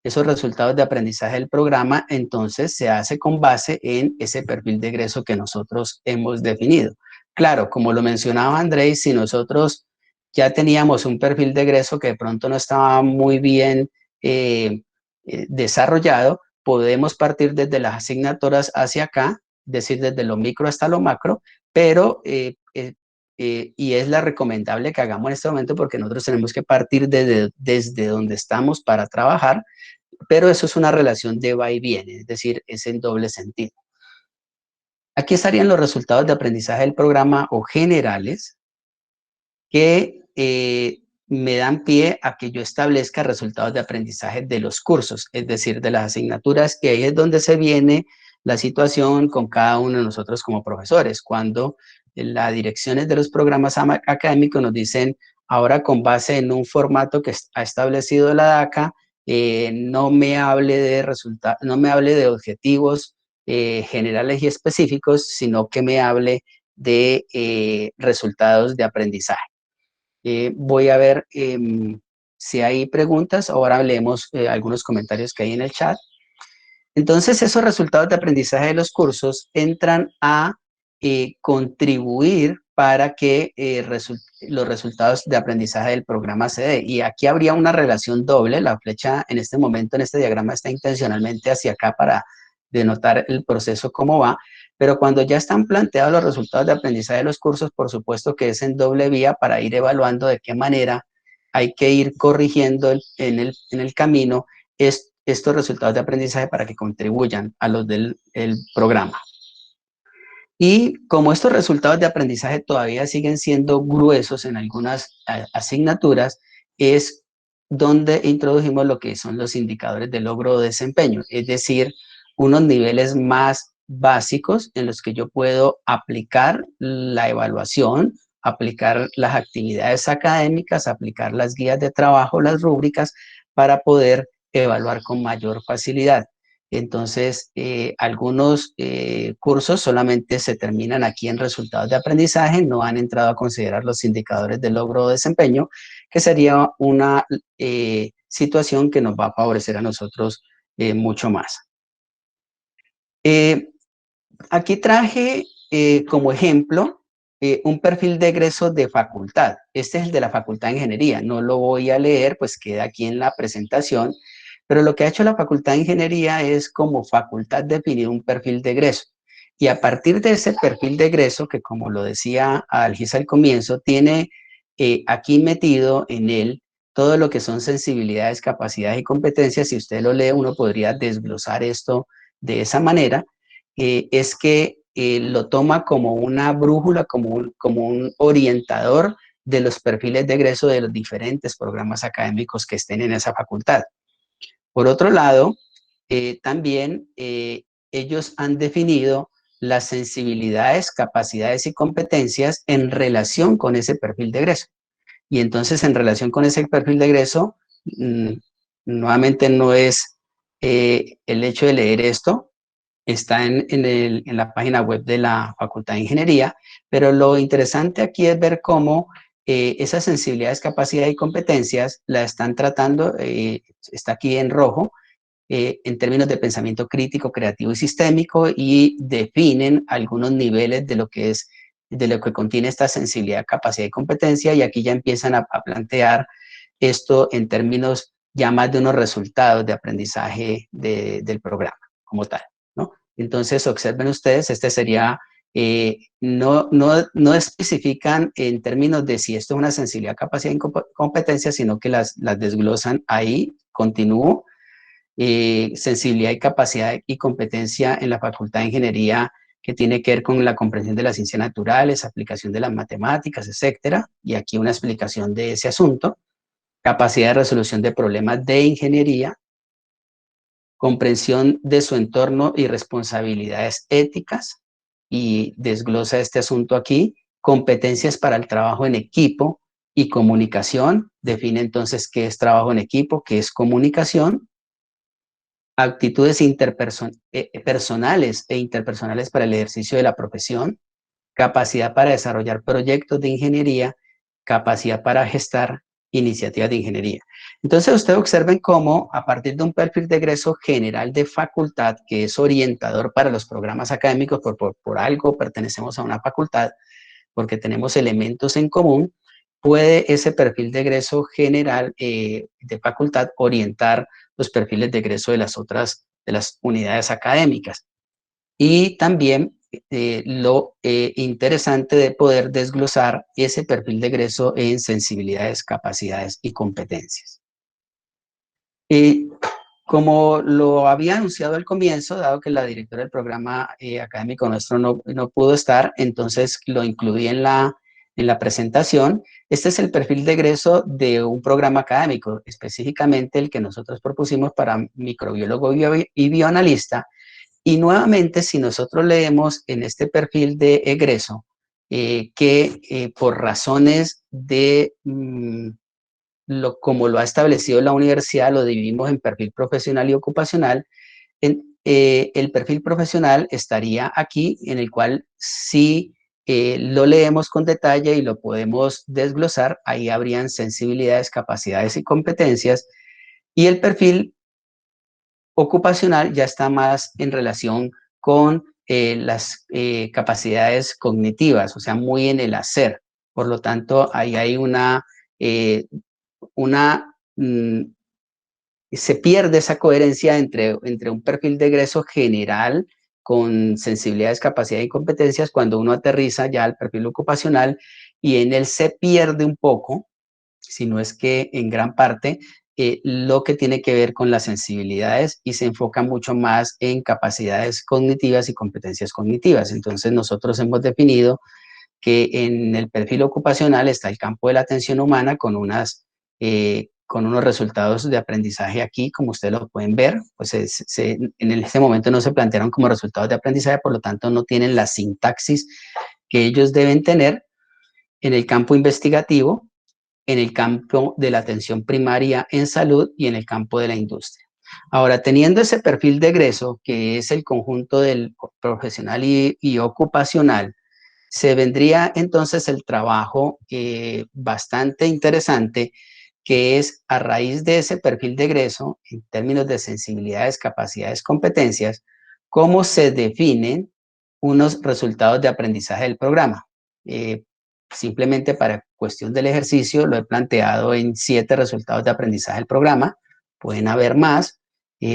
Esos resultados de aprendizaje del programa, entonces, se hace con base en ese perfil de egreso que nosotros hemos definido. Claro, como lo mencionaba Andrés, si nosotros ya teníamos un perfil de egreso que de pronto no estaba muy bien desarrollado, podemos partir desde las asignaturas hacia acá, es decir, desde lo micro hasta lo macro, pero y es la recomendable que hagamos en este momento porque nosotros tenemos que partir desde donde estamos para trabajar, pero eso es una relación de va y viene, es decir, es en doble sentido. Aquí estarían los resultados de aprendizaje del programa o generales que me dan pie a que yo establezca resultados de aprendizaje de los cursos, es decir, de las asignaturas, y ahí es donde se viene la situación con cada uno de nosotros como profesores, cuando las direcciones de los programas académicos nos dicen, ahora con base en un formato que ha establecido la DACA, no me hable de objetivos generales y específicos, sino que me hable de resultados de aprendizaje. Voy a ver si hay preguntas. Ahora leemos algunos comentarios que hay en el chat. Entonces, esos resultados de aprendizaje de los cursos entran a contribuir para que los resultados de aprendizaje del programa se den. Y aquí habría una relación doble. La flecha en este momento, en este diagrama, está intencionalmente hacia acá para denotar el proceso cómo va. Pero cuando ya están planteados los resultados de aprendizaje de los cursos, por supuesto que es en doble vía para ir evaluando de qué manera hay que ir corrigiendo en el camino estos resultados de aprendizaje para que contribuyan a los del programa. Y como estos resultados de aprendizaje todavía siguen siendo gruesos en algunas asignaturas, es donde introdujimos lo que son los indicadores de logro o desempeño, es decir, unos niveles más básicos en los que yo puedo aplicar la evaluación, aplicar las actividades académicas, aplicar las guías de trabajo, las rúbricas, para poder evaluar con mayor facilidad. Entonces, algunos cursos solamente se terminan aquí en resultados de aprendizaje, no han entrado a considerar los indicadores de logro o desempeño, que sería una situación que nos va a favorecer a nosotros mucho más. Aquí traje como ejemplo un perfil de egreso de facultad. Este es el de la Facultad de Ingeniería. No lo voy a leer, pues queda aquí en la presentación. Pero lo que ha hecho la Facultad de Ingeniería es como facultad definir un perfil de egreso. Y a partir de ese perfil de egreso, que como lo decía Algisa al comienzo, tiene aquí metido en él todo lo que son sensibilidades, capacidades y competencias. Si usted lo lee, uno podría desglosar esto de esa manera. Es que lo toma como una brújula, como un orientador de los perfiles de egreso de los diferentes programas académicos que estén en esa facultad. Por otro lado, también ellos han definido las sensibilidades, capacidades y competencias en relación con ese perfil de egreso. Y entonces, en relación con ese perfil de egreso, nuevamente no es el hecho de leer esto, está en la página web de la Facultad de Ingeniería, pero lo interesante aquí es ver cómo esas sensibilidades, capacidades y competencias la están tratando, está aquí en rojo, en términos de pensamiento crítico, creativo y sistémico, y definen algunos niveles de lo que contiene esta sensibilidad, capacidad y competencia, y aquí ya empiezan a plantear esto en términos ya más de unos resultados de aprendizaje del programa como tal, ¿no? Entonces, observen ustedes, este sería, no especifican en términos de si esto es una sensibilidad, capacidad y competencia, sino que las desglosan ahí, continúo. Sensibilidad y capacidad y competencia en la Facultad de Ingeniería, que tiene que ver con la comprensión de las ciencias naturales, aplicación de las matemáticas, etcétera, y aquí una explicación de ese asunto. Capacidad de resolución de problemas de ingeniería, comprensión de su entorno y responsabilidades éticas, y desglosa este asunto aquí. Competencias para el trabajo en equipo y comunicación, define entonces qué es trabajo en equipo, qué es comunicación. Actitudes personales e interpersonales para el ejercicio de la profesión, capacidad para desarrollar proyectos de ingeniería, capacidad para gestar iniciativas de ingeniería. Entonces, ustedes observen cómo, a partir de un perfil de egreso general de facultad, que es orientador para los programas académicos, por algo pertenecemos a una facultad, porque tenemos elementos en común, puede ese perfil de egreso general de facultad orientar los perfiles de egreso de las unidades académicas. Y también lo interesante de poder desglosar ese perfil de egreso en sensibilidades, capacidades y competencias. Como lo había anunciado al comienzo, dado que la directora del programa académico nuestro no pudo estar, entonces lo incluí en la presentación. Este es el perfil de egreso de un programa académico, específicamente el que nosotros propusimos para microbiólogo y bioanalista. Y nuevamente, si nosotros leemos en este perfil de egreso, que por razones de como lo ha establecido la universidad, lo dividimos en perfil profesional y ocupacional. El perfil profesional estaría aquí, en el cual si lo leemos con detalle y lo podemos desglosar, ahí habrían sensibilidades, capacidades y competencias. Y el perfil ocupacional ya está más en relación con las capacidades cognitivas, o sea, muy en el hacer. Por lo tanto, ahí hay se pierde esa coherencia entre un perfil de egreso general con sensibilidades, capacidades y competencias cuando uno aterriza ya al perfil ocupacional, y en él se pierde un poco, si no es que en gran parte, lo que tiene que ver con las sensibilidades, y se enfoca mucho más en capacidades cognitivas y competencias cognitivas. Entonces nosotros hemos definido que en el perfil ocupacional está el campo de la atención humana con unos resultados de aprendizaje aquí, como ustedes lo pueden ver, pues en este momento no se plantearon como resultados de aprendizaje, por lo tanto no tienen la sintaxis que ellos deben tener. En el campo investigativo, en el campo de la atención primaria en salud y en el campo de la industria. Ahora, teniendo ese perfil de egreso, que es el conjunto del profesional y ocupacional, se vendría entonces el trabajo bastante interesante, que es a raíz de ese perfil de egreso, en términos de sensibilidades, capacidades, competencias, cómo se definen unos resultados de aprendizaje del programa. Simplemente para cuestión del ejercicio lo he planteado en 7 resultados de aprendizaje del programa. Pueden haber más.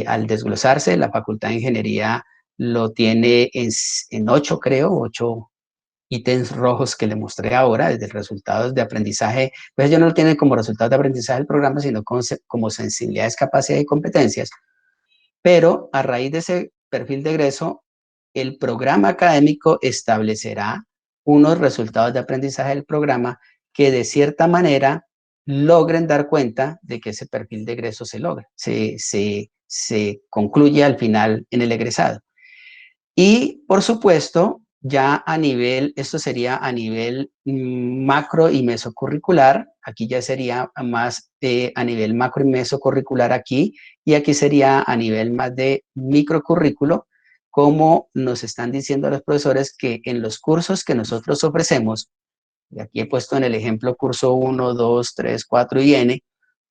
Al desglosarse, la Facultad de Ingeniería lo tiene en 8, creo, 8 ítems rojos que le mostré ahora, desde resultados de aprendizaje. Pues ellos no lo tienen como resultados de aprendizaje del programa, sino como sensibilidades, capacidades y competencias. Pero a raíz de ese perfil de egreso, el programa académico establecerá unos resultados de aprendizaje del programa que de cierta manera logren dar cuenta de que ese perfil de egreso se logra, se concluye al final en el egresado. Y por supuesto, ya a nivel, esto sería a nivel macro y mesocurricular, aquí ya sería más a nivel macro y mesocurricular aquí, y aquí sería a nivel más de microcurrículo, como nos están diciendo los profesores que en los cursos que nosotros ofrecemos, y aquí he puesto en el ejemplo curso 1, 2, 3, 4 y N,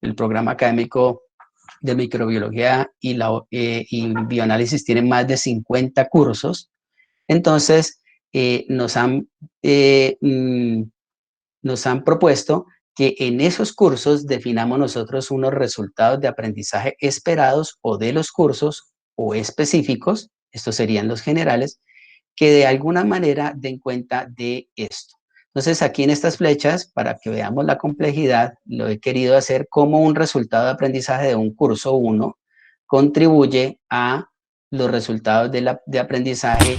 el programa académico de microbiología y bioanálisis tiene más de 50 cursos. Entonces, nos han propuesto que en esos cursos definamos nosotros unos resultados de aprendizaje esperados o de los cursos o específicos, estos serían los generales, que de alguna manera den cuenta de esto. Entonces, aquí en estas flechas, para que veamos la complejidad, lo he querido hacer como un resultado de aprendizaje de un curso 1 contribuye a los resultados de aprendizaje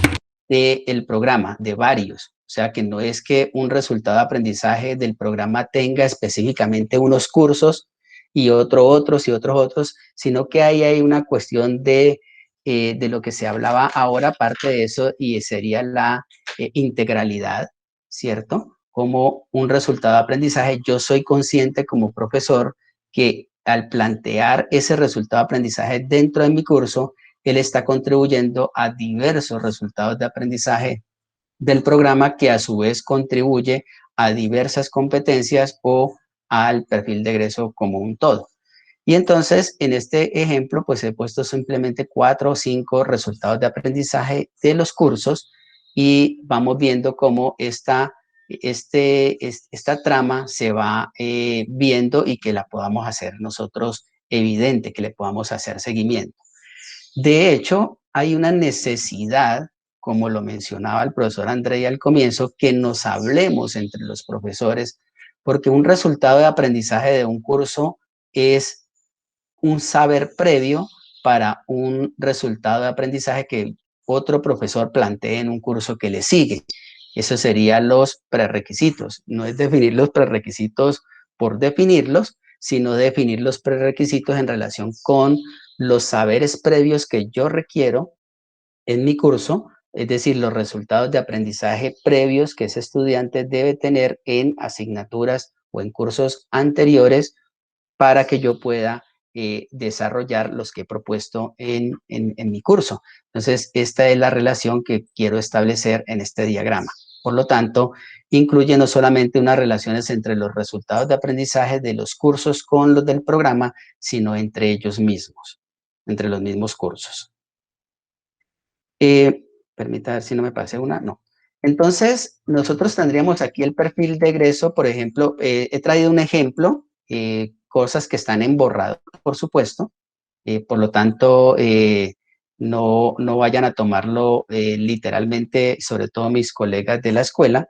del programa, de varios. O sea, que no es que un resultado de aprendizaje del programa tenga específicamente unos cursos y otros, sino que ahí hay una cuestión de lo que se hablaba ahora, aparte de eso, y sería la integralidad, ¿cierto? Como un resultado de aprendizaje, yo soy consciente como profesor que al plantear ese resultado de aprendizaje dentro de mi curso, él está contribuyendo a diversos resultados de aprendizaje del programa, que a su vez contribuye a diversas competencias o al perfil de egreso como un todo. Y entonces, en este ejemplo, pues he puesto simplemente 4 o 5 resultados de aprendizaje de los cursos, y vamos viendo cómo esta trama se va viendo, y que la podamos hacer nosotros evidente, que le podamos hacer seguimiento. De hecho, hay una necesidad como lo mencionaba el profesor André al comienzo, que nos hablemos entre los profesores, porque un resultado de aprendizaje de un curso es un saber previo para un resultado de aprendizaje que otro profesor plantee en un curso que le sigue. Eso serían los prerequisitos. No es definir los prerequisitos por definirlos, sino definir los prerequisitos en relación con los saberes previos que yo requiero en mi curso, es decir, los resultados de aprendizaje previos que ese estudiante debe tener en asignaturas o en cursos anteriores para que yo pueda desarrollar los que he propuesto en mi curso. Entonces, esta es la relación que quiero establecer en este diagrama. Por lo tanto, incluye no solamente unas relaciones entre los resultados de aprendizaje de los cursos con los del programa, sino entre ellos mismos, entre los mismos cursos. Permita ver si no me pasé una, no. Entonces, nosotros tendríamos aquí el perfil de egreso, por ejemplo, he traído un ejemplo, cosas que están en borrador, por supuesto, por lo tanto, no vayan a tomarlo literalmente, sobre todo mis colegas de la escuela,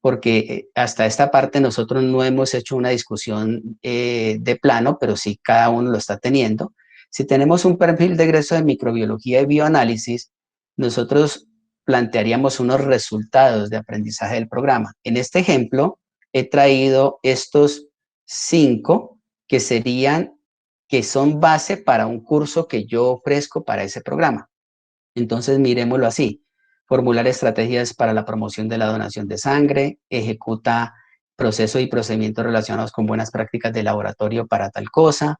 porque hasta esta parte nosotros no hemos hecho una discusión de plano, pero sí cada uno lo está teniendo. Si tenemos un perfil de egreso de microbiología y bioanálisis, nosotros plantearíamos unos resultados de aprendizaje del programa. En este ejemplo, he traído estos 5 que son base para un curso que yo ofrezco para ese programa. Entonces, miremoslo así. Formular estrategias para la promoción de la donación de sangre, ejecuta procesos y procedimientos relacionados con buenas prácticas de laboratorio para tal cosa,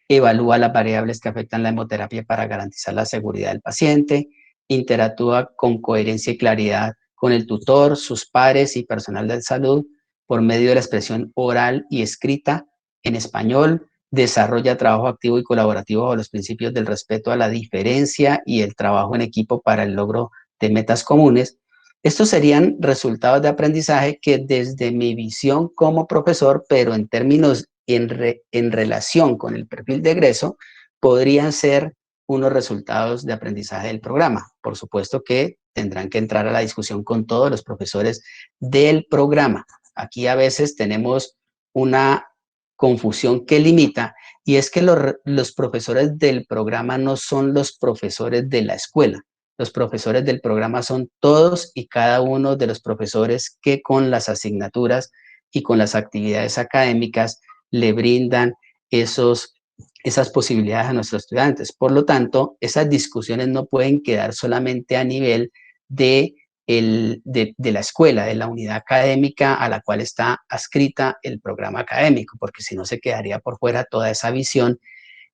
evalúa las variables que afectan la hemoterapia para garantizar la seguridad del paciente, interactúa con coherencia y claridad con el tutor, sus pares y personal de salud por medio de la expresión oral y escrita en español, desarrolla trabajo activo y colaborativo bajo los principios del respeto a la diferencia y el trabajo en equipo para el logro de metas comunes. Estos serían resultados de aprendizaje que desde mi visión como profesor, pero en términos en relación con el perfil de egreso, podrían ser unos resultados de aprendizaje del programa. Por supuesto que tendrán que entrar a la discusión con todos los profesores del programa. Aquí a veces tenemos una confusión que limita, y es que los profesores del programa no son los profesores de la escuela. Los profesores del programa son todos y cada uno de los profesores que con las asignaturas y con las actividades académicas le brindan esas posibilidades a nuestros estudiantes. Por lo tanto, esas discusiones no pueden quedar solamente a nivel de la escuela, de la unidad académica a la cual está adscrita el programa académico, porque si no se quedaría por fuera toda esa visión.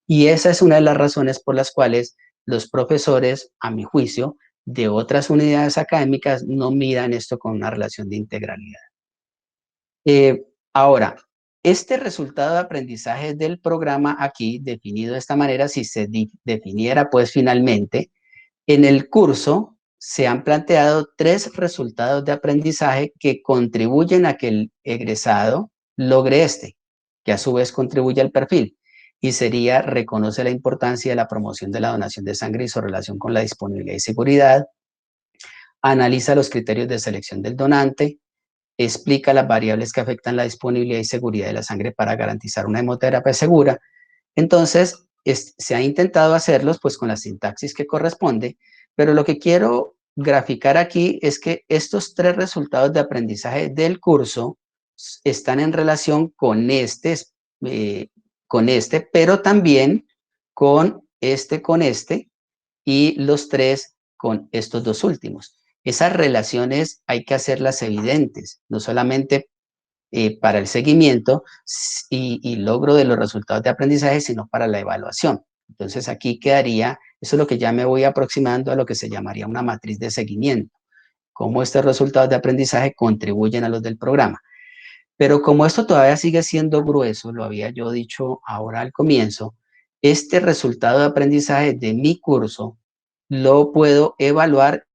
Y esa es una de las razones por las cuales los profesores, a mi juicio, de otras unidades académicas no miran esto con una relación de integralidad. Ahora, este resultado de aprendizaje del programa aquí, definido de esta manera, si se definiera pues finalmente, en el curso se han planteado 3 resultados de aprendizaje que contribuyen a que el egresado logre que a su vez contribuye al perfil. Y sería, reconoce la importancia de la promoción de la donación de sangre y su relación con la disponibilidad y seguridad, analiza los criterios de selección del donante, explica las variables que afectan la disponibilidad y seguridad de la sangre para garantizar una hemoterapia segura. Entonces, se ha intentado hacerlos pues con la sintaxis que corresponde, pero lo que quiero graficar aquí es que estos 3 resultados de aprendizaje del curso están en relación con pero también con este, y los 3 con estos 2 últimos. Esas relaciones hay que hacerlas evidentes, no solamente para el seguimiento y logro de los resultados de aprendizaje, sino para la evaluación. Entonces aquí quedaría, eso es lo que ya me voy aproximando a lo que se llamaría una matriz de seguimiento, cómo estos resultados de aprendizaje contribuyen a los del programa. Pero como esto todavía sigue siendo grueso, lo había yo dicho ahora al comienzo, este resultado de aprendizaje de mi curso lo puedo evaluar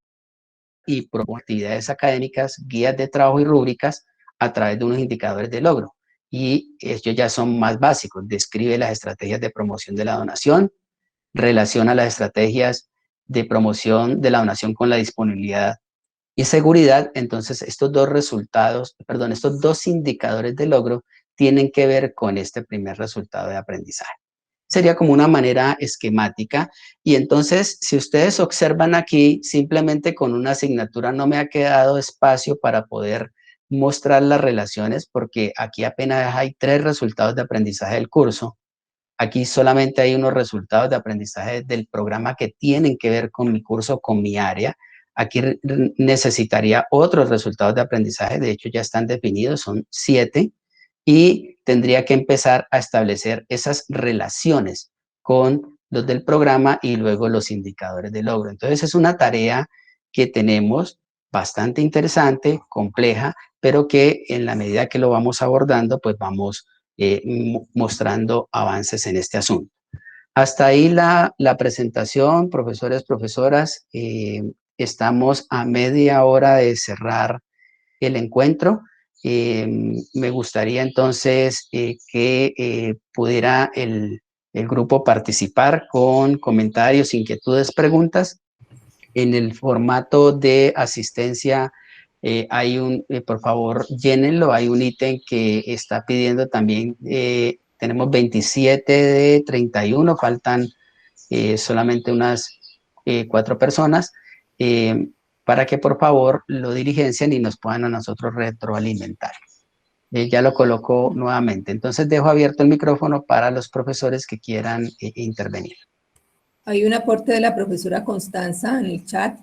y proponer actividades académicas, guías de trabajo y rúbricas a través de unos indicadores de logro. Y estos ya son más básicos. Describe las estrategias de promoción de la donación, relaciona las estrategias de promoción de la donación con la disponibilidad y seguridad. Entonces, estos dos resultados, perdón, estos dos indicadores de logro tienen que ver con este primer resultado de aprendizaje. Sería como una manera esquemática. Y entonces, si ustedes observan aquí, simplemente con una asignatura no me ha quedado espacio para poder mostrar las relaciones, porque aquí apenas hay 3 resultados de aprendizaje del curso. Aquí solamente hay unos resultados de aprendizaje del programa que tienen que ver con mi curso, con mi área. Aquí necesitaría otros resultados de aprendizaje, de hecho ya están definidos, son 7, y tendría que empezar a establecer esas relaciones con los del programa y luego los indicadores de logro. Entonces es una tarea que tenemos bastante interesante, compleja, pero que en la medida que lo vamos abordando, pues vamos mostrando avances en este asunto. Hasta ahí la presentación, profesores, profesoras. Estamos a media hora de cerrar el encuentro. Me gustaría entonces que pudiera el grupo participar con comentarios, inquietudes, preguntas. En el formato de asistencia por favor, llénenlo, hay un ítem que está pidiendo también, tenemos 27 de 31, faltan solamente unas 4 personas, para que por favor lo diligencien y nos puedan a nosotros retroalimentar. Ya lo coloco nuevamente, entonces dejo abierto el micrófono para los profesores que quieran intervenir. Hay un aporte de la profesora Constanza en el chat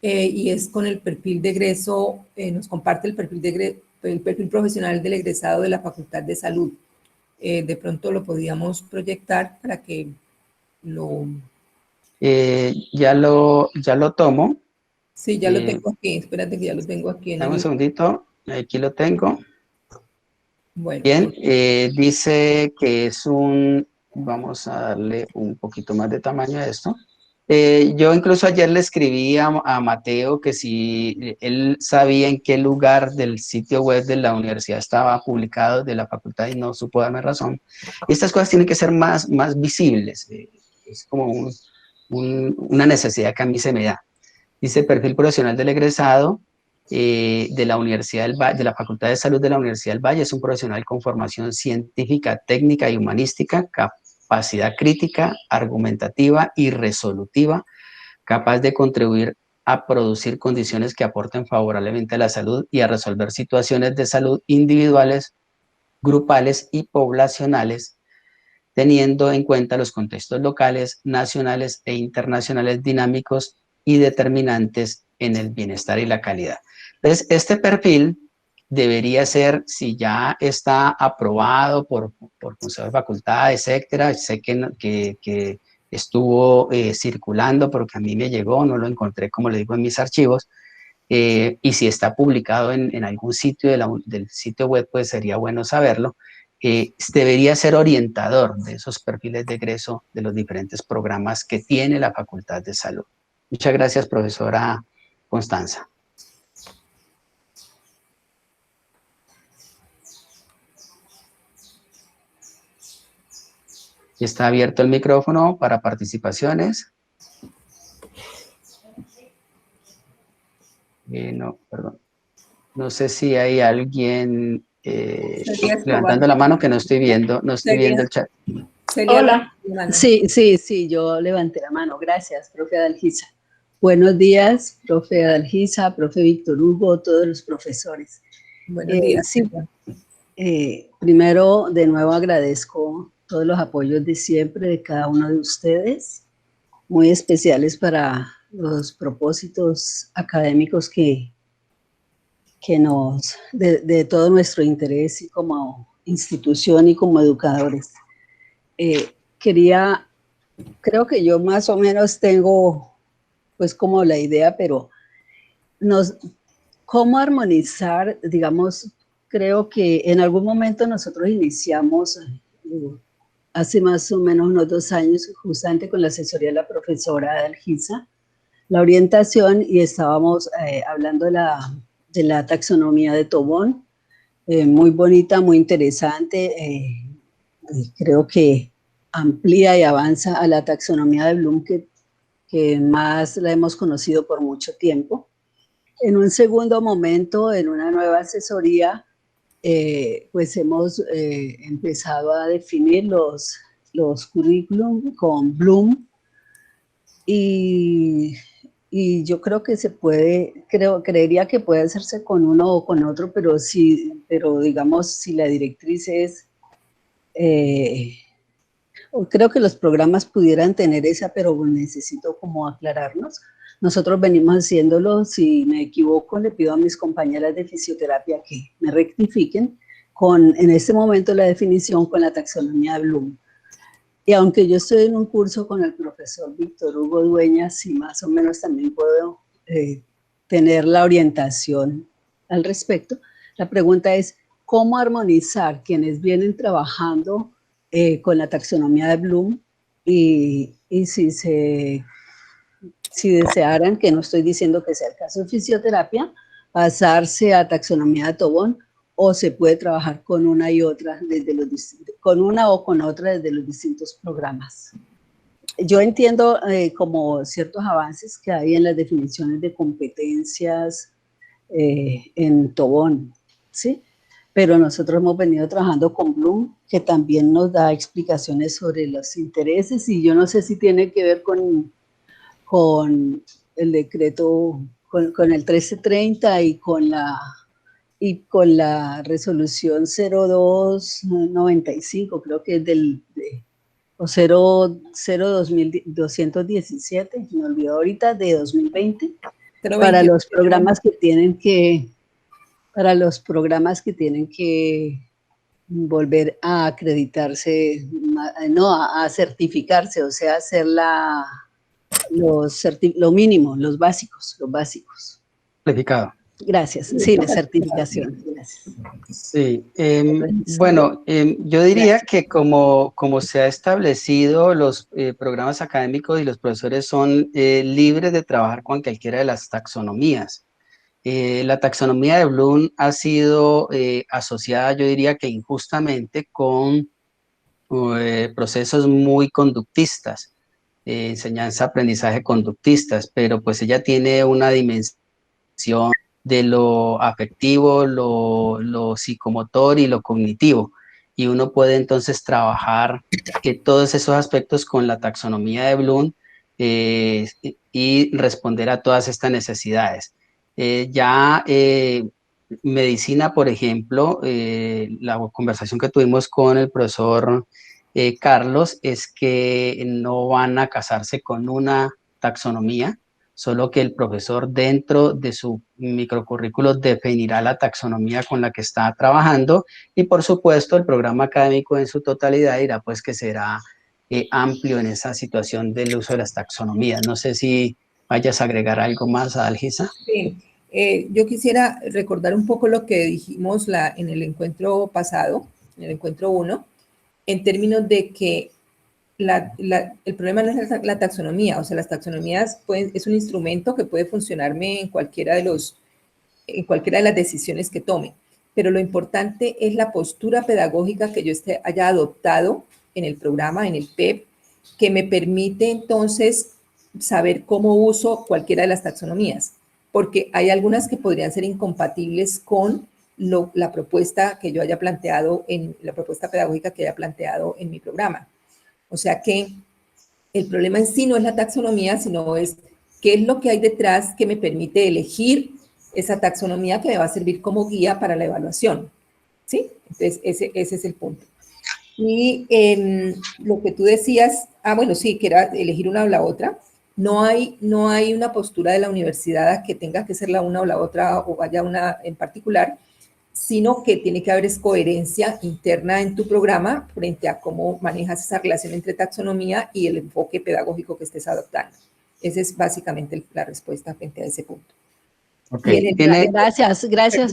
y es con el perfil de egreso, nos comparte el perfil profesional del egresado de la Facultad de Salud. De pronto lo podíamos proyectar para que lo... Ya lo tomo. Sí, ya lo tengo aquí, espérate que ya lo tengo aquí. Dame un segundito, aquí lo tengo. Bueno. Bien, dice que es vamos a darle un poquito más de tamaño a esto. Yo incluso ayer le escribí a Mateo que si él sabía en qué lugar del sitio web de la universidad estaba publicado, de la facultad, y no supo darme razón. Y estas cosas tienen que ser más visibles. Es como una necesidad que a mí se me da. Dice perfil profesional del egresado de la Universidad del Valle, de la Facultad de Salud de la Universidad del Valle. Es un profesional con formación científica, técnica y humanística, capacidad crítica, argumentativa y resolutiva, capaz de contribuir a producir condiciones que aporten favorablemente a la salud y a resolver situaciones de salud individuales, grupales y poblacionales, teniendo en cuenta los contextos locales, nacionales e internacionales dinámicos y determinantes en el bienestar y la calidad. Entonces, este perfil debería ser, si ya está aprobado por consejo de facultad, etcétera. Sé que estuvo circulando porque a mí me llegó, no lo encontré, como le digo, en mis archivos. Y si está publicado en algún sitio del sitio web, pues sería bueno saberlo. Debería ser orientador de esos perfiles de egreso de los diferentes programas que tiene la Facultad de Salud. Muchas gracias, profesora Constanza. Está abierto el micrófono para participaciones. No, perdón. No sé si hay alguien levantando la mano que no estoy viendo el chat. Hola. Sí, yo levanté la mano. Gracias, profe Adalgisa. Buenos días, profe Adalgisa, profe Víctor Hugo, todos los profesores. Buenos días. Sí, primero, de nuevo agradezco todos los apoyos de siempre de cada uno de ustedes, muy especiales para los propósitos académicos de todo nuestro interés y como institución y como educadores. Creo que yo más o menos tengo pues como la idea, pero cómo armonizar, digamos, creo que en algún momento nosotros iniciamos hace más o menos unos 2 años, justamente con la asesoría de la profesora Adalgisa, la orientación, y estábamos hablando de la taxonomía de Tobón, muy bonita, muy interesante, creo que amplía y avanza a la taxonomía de Bloom, que que más la hemos conocido por mucho tiempo. En un segundo momento, en una nueva asesoría, pues hemos empezado a definir los currículum con Bloom y yo creo que se puede, creería que puede hacerse con uno o con otro, pero digamos, si la directriz es, creo que los programas pudieran tener esa, pero necesito como aclararnos. Nosotros venimos haciéndolo, si me equivoco, le pido a mis compañeras de fisioterapia que me rectifiquen, en este momento la definición con la taxonomía de Bloom. Y aunque yo estoy en un curso con el profesor Víctor Hugo Dueñas, y más o menos también puedo tener la orientación al respecto, la pregunta es, ¿cómo armonizar quienes vienen trabajando con la taxonomía de Bloom y si desearan, que no estoy diciendo que sea el caso de fisioterapia, pasarse a taxonomía de Tobón, o se puede trabajar con una y otra, con una o con otra desde los distintos programas? Yo entiendo como ciertos avances que hay en las definiciones de competencias en Tobón, ¿sí? Pero nosotros hemos venido trabajando con Bloom, que también nos da explicaciones sobre los intereses, y yo no sé si tiene que ver con el decreto, con el 1330 y con la resolución 0295, creo que es o 217, me olvidó ahorita, de 2020, para los programas que tienen que, volver a acreditarse, no, a certificarse, o sea, hacer lo mínimo, los básicos. Calificado. Gracias, sí, la certificación. Gracias. Sí, bueno, yo diría que como se ha establecido, los programas académicos y los profesores son libres de trabajar con cualquiera de las taxonomías. La taxonomía de Bloom ha sido asociada, yo diría que injustamente, con procesos muy conductistas, enseñanza-aprendizaje conductistas, pero pues ella tiene una dimensión de lo afectivo, lo psicomotor y lo cognitivo. Y uno puede entonces trabajar todos esos aspectos con la taxonomía de Bloom y responder a todas estas necesidades. Medicina, por ejemplo, la conversación que tuvimos con el profesor Carlos es que no van a casarse con una taxonomía, solo que el profesor dentro de su microcurrículo definirá la taxonomía con la que está trabajando y por supuesto el programa académico en su totalidad dirá pues que será amplio en esa situación del uso de las taxonomías. No sé si vayas a agregar algo más, Adalgisa. Sí, yo quisiera recordar un poco lo que dijimos en el encuentro pasado, en el encuentro 1, en términos de que el problema no es la taxonomía, o sea, las taxonomías es un instrumento que puede funcionarme en cualquiera de las decisiones que tome, pero lo importante es la postura pedagógica que yo haya adoptado en el programa, en el PEP, que me permite entonces saber cómo uso cualquiera de las taxonomías, porque hay algunas que podrían ser incompatibles con la propuesta que yo haya planteado, la propuesta pedagógica que haya planteado en mi programa. O sea que el problema en sí no es la taxonomía, sino es qué es lo que hay detrás que me permite elegir esa taxonomía que me va a servir como guía para la evaluación. ¿Sí? Entonces, ese es el punto. Y lo que tú decías, bueno, sí, que era elegir una o la otra. No hay una postura de la universidad a que tenga que ser la una o la otra o vaya una en particular, sino que tiene que haber coherencia interna en tu programa frente a cómo manejas esa relación entre taxonomía y el enfoque pedagógico que estés adoptando. Esa es básicamente la respuesta frente a ese punto. Okay. Gracias,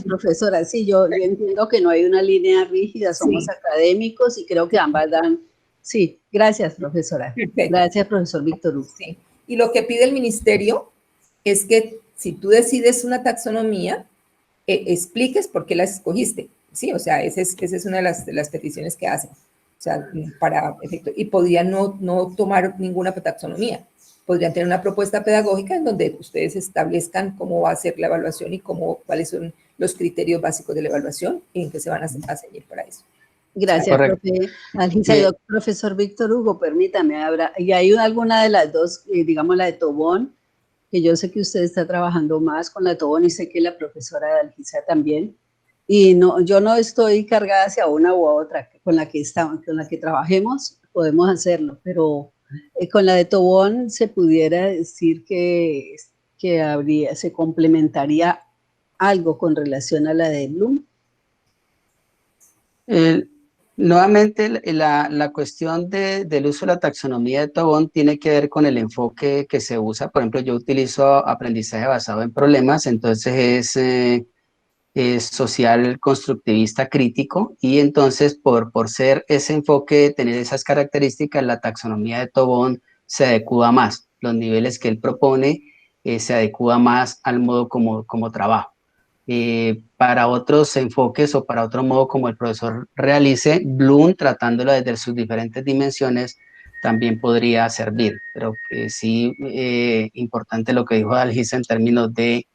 profesora. Sí, yo entiendo que no hay una línea rígida, somos académicos y creo que ambas dan. Sí, gracias, profesora. Perfecto. Gracias, profesor Víctor Hugo. Sí. Y lo que pide el ministerio es que si tú decides una taxonomía, expliques por qué la escogiste, ¿sí? O sea, esa es una de las peticiones que hacen. O sea, para efecto, y podrían no tomar ninguna taxonomía. Podrían tener una propuesta pedagógica en donde ustedes establezcan cómo va a ser la evaluación y cuáles son los criterios básicos de la evaluación y en qué se van a seguir para eso. Gracias, Correcto. profe Algisa. Y profesor Víctor Hugo, permítame, ¿y hay alguna de las dos, digamos la de Tobón, que yo sé que usted está trabajando más con la Tobón y sé que la profesora Algisa también, y no, yo no estoy cargada hacia una u otra, con la que trabajemos podemos hacerlo, pero con la de Tobón se pudiera decir que se complementaría algo con relación a la de Bloom. Nuevamente, la cuestión del uso de la taxonomía de Tobón tiene que ver con el enfoque que se usa. Por ejemplo, yo utilizo aprendizaje basado en problemas, entonces es social constructivista crítico, y entonces por ser ese enfoque, tener esas características, la taxonomía de Tobón se adecua más. Los niveles que él propone se adecua más al modo como trabajo. Para otros enfoques o para otro modo como el profesor realice, Bloom, tratándolo desde sus diferentes dimensiones, también podría servir, pero sí, importante lo que dijo Algisa en términos de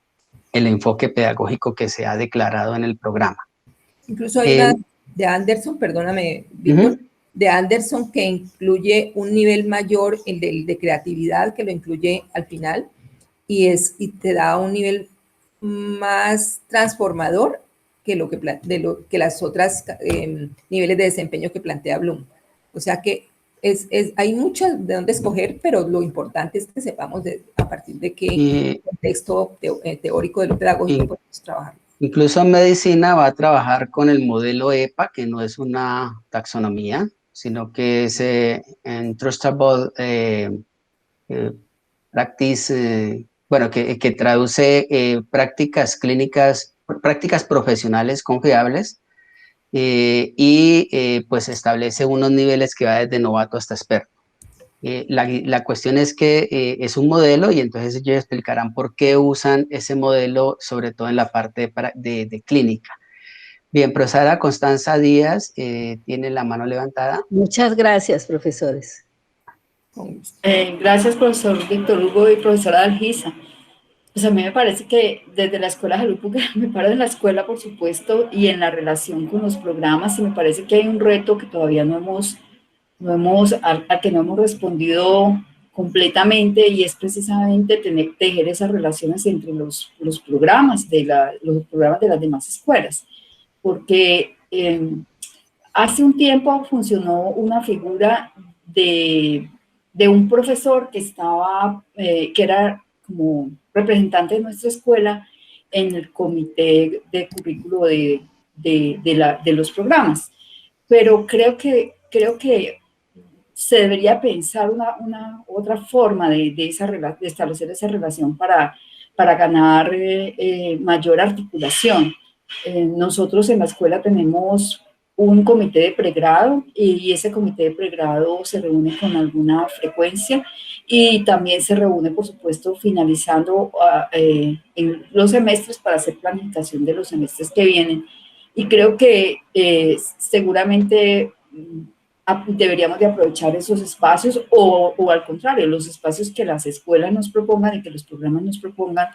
el enfoque pedagógico que se ha declarado en el programa. Incluso hay una de Anderson, perdóname, Víctor, de Anderson, que incluye un nivel mayor, el de creatividad, que lo incluye al final, y te da un nivel más transformador que las otras niveles de desempeño que plantea Bloom. O sea que hay mucho de dónde escoger, pero lo importante es que sepamos a partir de qué contexto teórico de lo pedagógico podemos trabajar. Incluso en medicina va a trabajar con el modelo EPA, que no es una taxonomía, sino que es Trustable Practice, bueno, que traduce prácticas clínicas, prácticas profesionales confiables, y pues establece unos niveles que va desde novato hasta experto. La cuestión es que es un modelo, y entonces ellos explicarán por qué usan ese modelo, sobre todo en la parte de clínica. Bien, profesora Constanza Díaz tiene la mano levantada. Muchas gracias, profesores. Gracias, profesor Víctor Hugo y profesora Algisa. Pues a mí me parece que desde la Escuela de Salud Pública, me paro en la escuela, por supuesto, y en la relación con los programas, y me parece que hay un reto que todavía al que no hemos respondido completamente, y es precisamente tejer esas relaciones entre los programas los programas de las demás escuelas, porque hace un tiempo funcionó una figura de un profesor que era como representante de nuestra escuela en el comité de currículo de los programas, pero creo que se debería pensar una otra forma de establecer esa relación para ganar mayor articulación. Nosotros en la escuela tenemos un comité de pregrado, y ese comité de pregrado se reúne con alguna frecuencia, y también se reúne, por supuesto, finalizando en los semestres para hacer planificación de los semestres que vienen. Y creo que seguramente deberíamos de aprovechar esos espacios, o al contrario, los espacios que las escuelas nos propongan y que los programas nos propongan,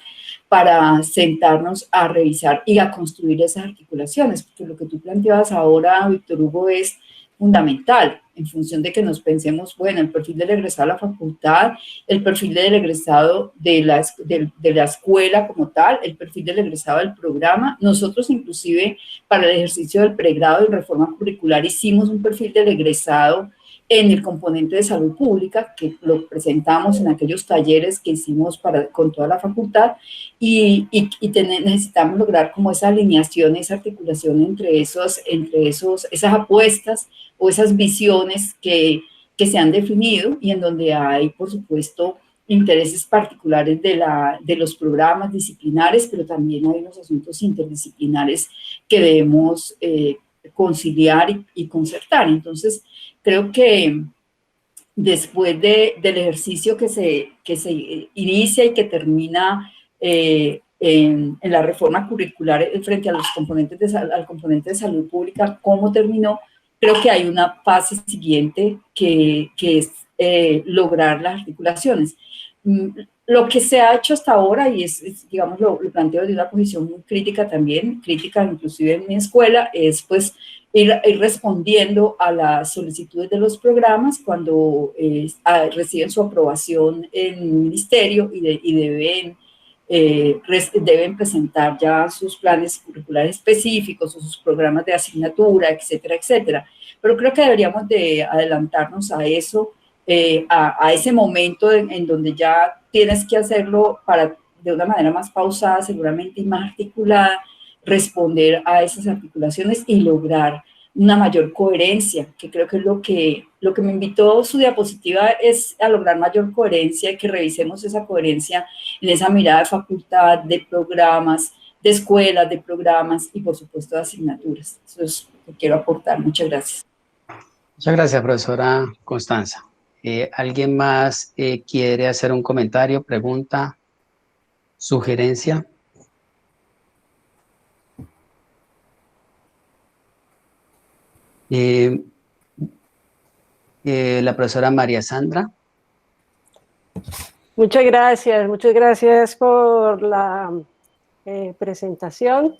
para sentarnos a revisar y a construir esas articulaciones, porque lo que tú planteabas ahora, Víctor Hugo, es fundamental, en función de que nos pensemos, bueno, el perfil del egresado a la facultad, el perfil del egresado de la escuela como tal, el perfil del egresado del programa. Nosotros inclusive para el ejercicio del pregrado en reforma curricular hicimos un perfil del egresado en el componente de salud pública, que lo presentamos en aquellos talleres que hicimos con toda la facultad, y necesitamos lograr como esa alineación, esa articulación entre esas apuestas o esas visiones que se han definido, y en donde hay, por supuesto, intereses particulares de los programas disciplinares, pero también hay unos asuntos interdisciplinares que debemos conciliar y concertar. Entonces, creo que después del ejercicio que se inicia y que termina en la reforma curricular frente a los componentes al componente de salud pública, cómo terminó, creo que hay una fase siguiente que es lograr las articulaciones. Lo que se ha hecho hasta ahora, y digamos, lo planteo de una posición muy crítica también, crítica inclusive en mi escuela, es pues ir respondiendo a las solicitudes de los programas cuando reciben su aprobación en el ministerio y deben presentar ya sus planes curriculares específicos o sus programas de asignatura, etcétera, etcétera. Pero creo que deberíamos de adelantarnos a eso, a ese momento en donde ya tienes que hacerlo de una manera más pausada, seguramente, y más articulada, responder a esas articulaciones y lograr una mayor coherencia, que creo que es lo que me invitó su diapositiva, es a lograr mayor coherencia, que revisemos esa coherencia en esa mirada de facultad, de programas, de escuelas, de programas y por supuesto de asignaturas. Eso es lo que quiero aportar. Muchas gracias. Muchas gracias, profesora Constanza. ¿Alguien más quiere hacer un comentario, pregunta, sugerencia? La profesora María Sandra. Muchas gracias por la presentación.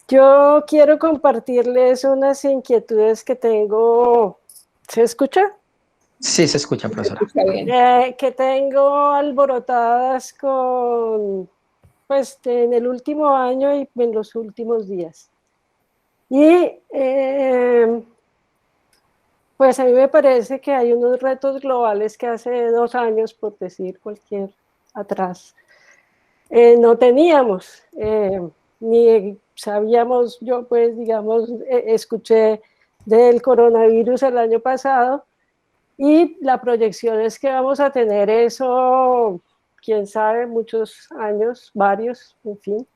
Yo quiero compartirles unas inquietudes que tengo. ¿Se escucha? Sí, se escucha, profesora. Que tengo alborotadas pues, en el último año y en los últimos días. Y pues a mí me parece que hay unos retos globales que hace 2 años, por decir cualquier atrás, no teníamos, ni sabíamos. Yo pues digamos, escuché del coronavirus el año pasado y la proyección es que vamos a tener eso, quién sabe, muchos años, varios, en fin.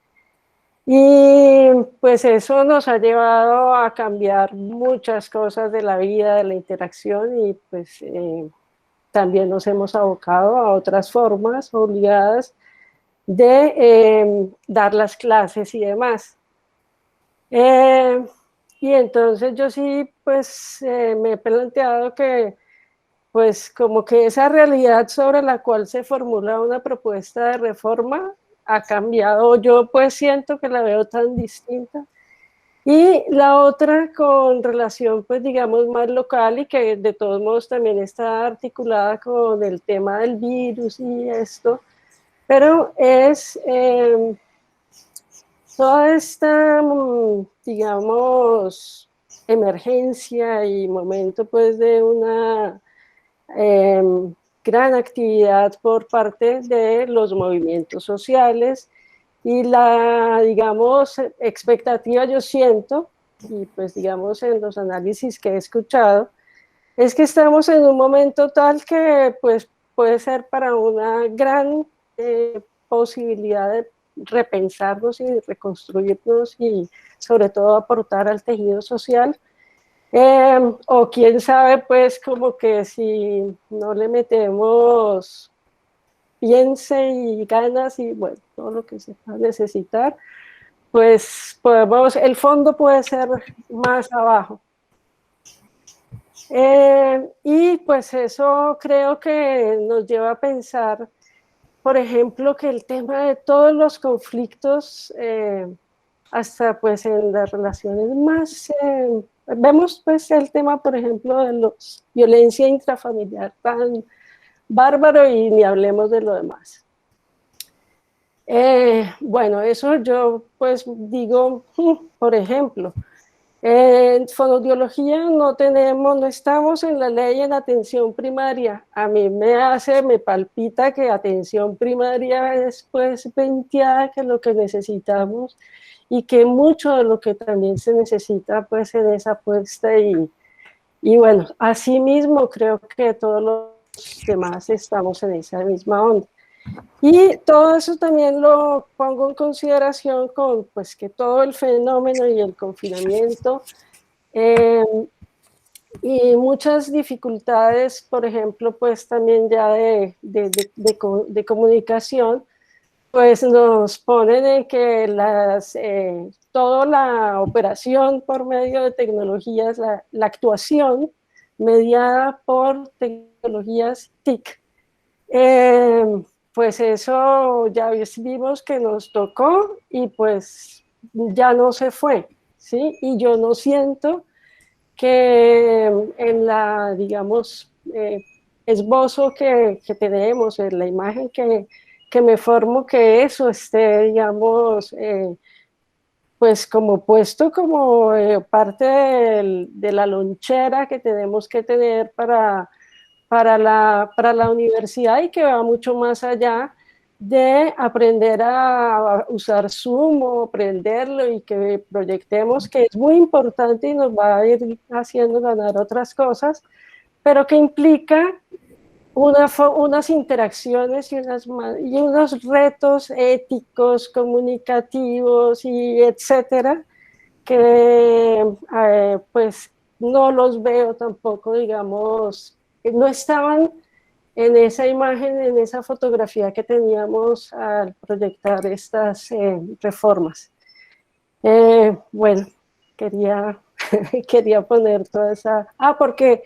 Y pues eso nos ha llevado a cambiar muchas cosas de la vida, de la interacción, y pues también nos hemos abocado a otras formas obligadas de dar las clases y demás. Y entonces yo sí pues me he planteado que pues como que esa realidad sobre la cual se formula una propuesta de reforma ha cambiado. Yo pues siento que la veo tan distinta. Y la otra con relación pues digamos más local y que de todos modos también está articulada con el tema del virus y esto, pero es toda esta, digamos, emergencia y momento pues de una gran actividad por parte de los movimientos sociales y la, digamos, expectativa, yo siento, y pues digamos en los análisis que he escuchado, es que estamos en un momento tal que pues puede ser para una gran posibilidad de repensarnos y reconstruirnos y sobre todo aportar al tejido social. O quién sabe, pues como que si no le metemos piense y ganas y bueno, todo lo que se va a necesitar, pues podemos, el fondo puede ser más abajo. Y pues eso creo que nos lleva a pensar, por ejemplo, que el tema de todos los conflictos, hasta pues en las relaciones más, vemos pues el tema, por ejemplo, de la violencia intrafamiliar tan bárbaro y ni hablemos de lo demás. Bueno, eso yo pues digo, por ejemplo, en fonoaudiología no estamos en la ley en atención primaria. A mí me palpita que atención primaria es pues venteada que lo que necesitamos y que mucho de lo que también se necesita pues en esa apuesta y bueno, asimismo creo que todos los demás estamos en esa misma onda. Y todo eso también lo pongo en consideración con pues que todo el fenómeno y el confinamiento y muchas dificultades, por ejemplo, pues también ya de comunicación, pues nos ponen en que toda la operación por medio de tecnologías, la actuación mediada por tecnologías TIC, pues eso ya vimos que nos tocó y pues ya no se fue, ¿sí? Y yo no siento que en la, digamos, esbozo que tenemos, en la imagen que me formo, que eso esté, digamos, pues como puesto como parte de la lonchera que tenemos que tener para la universidad y que va mucho más allá de aprender a usar Zoom o aprenderlo y que proyectemos, que es muy importante y nos va a ir haciendo ganar otras cosas, pero que implica unas interacciones y unos retos éticos, comunicativos y etcétera, que pues no los veo tampoco, digamos, no estaban en esa imagen, en esa fotografía que teníamos al proyectar estas reformas. Bueno, quería, quería poner toda esa... porque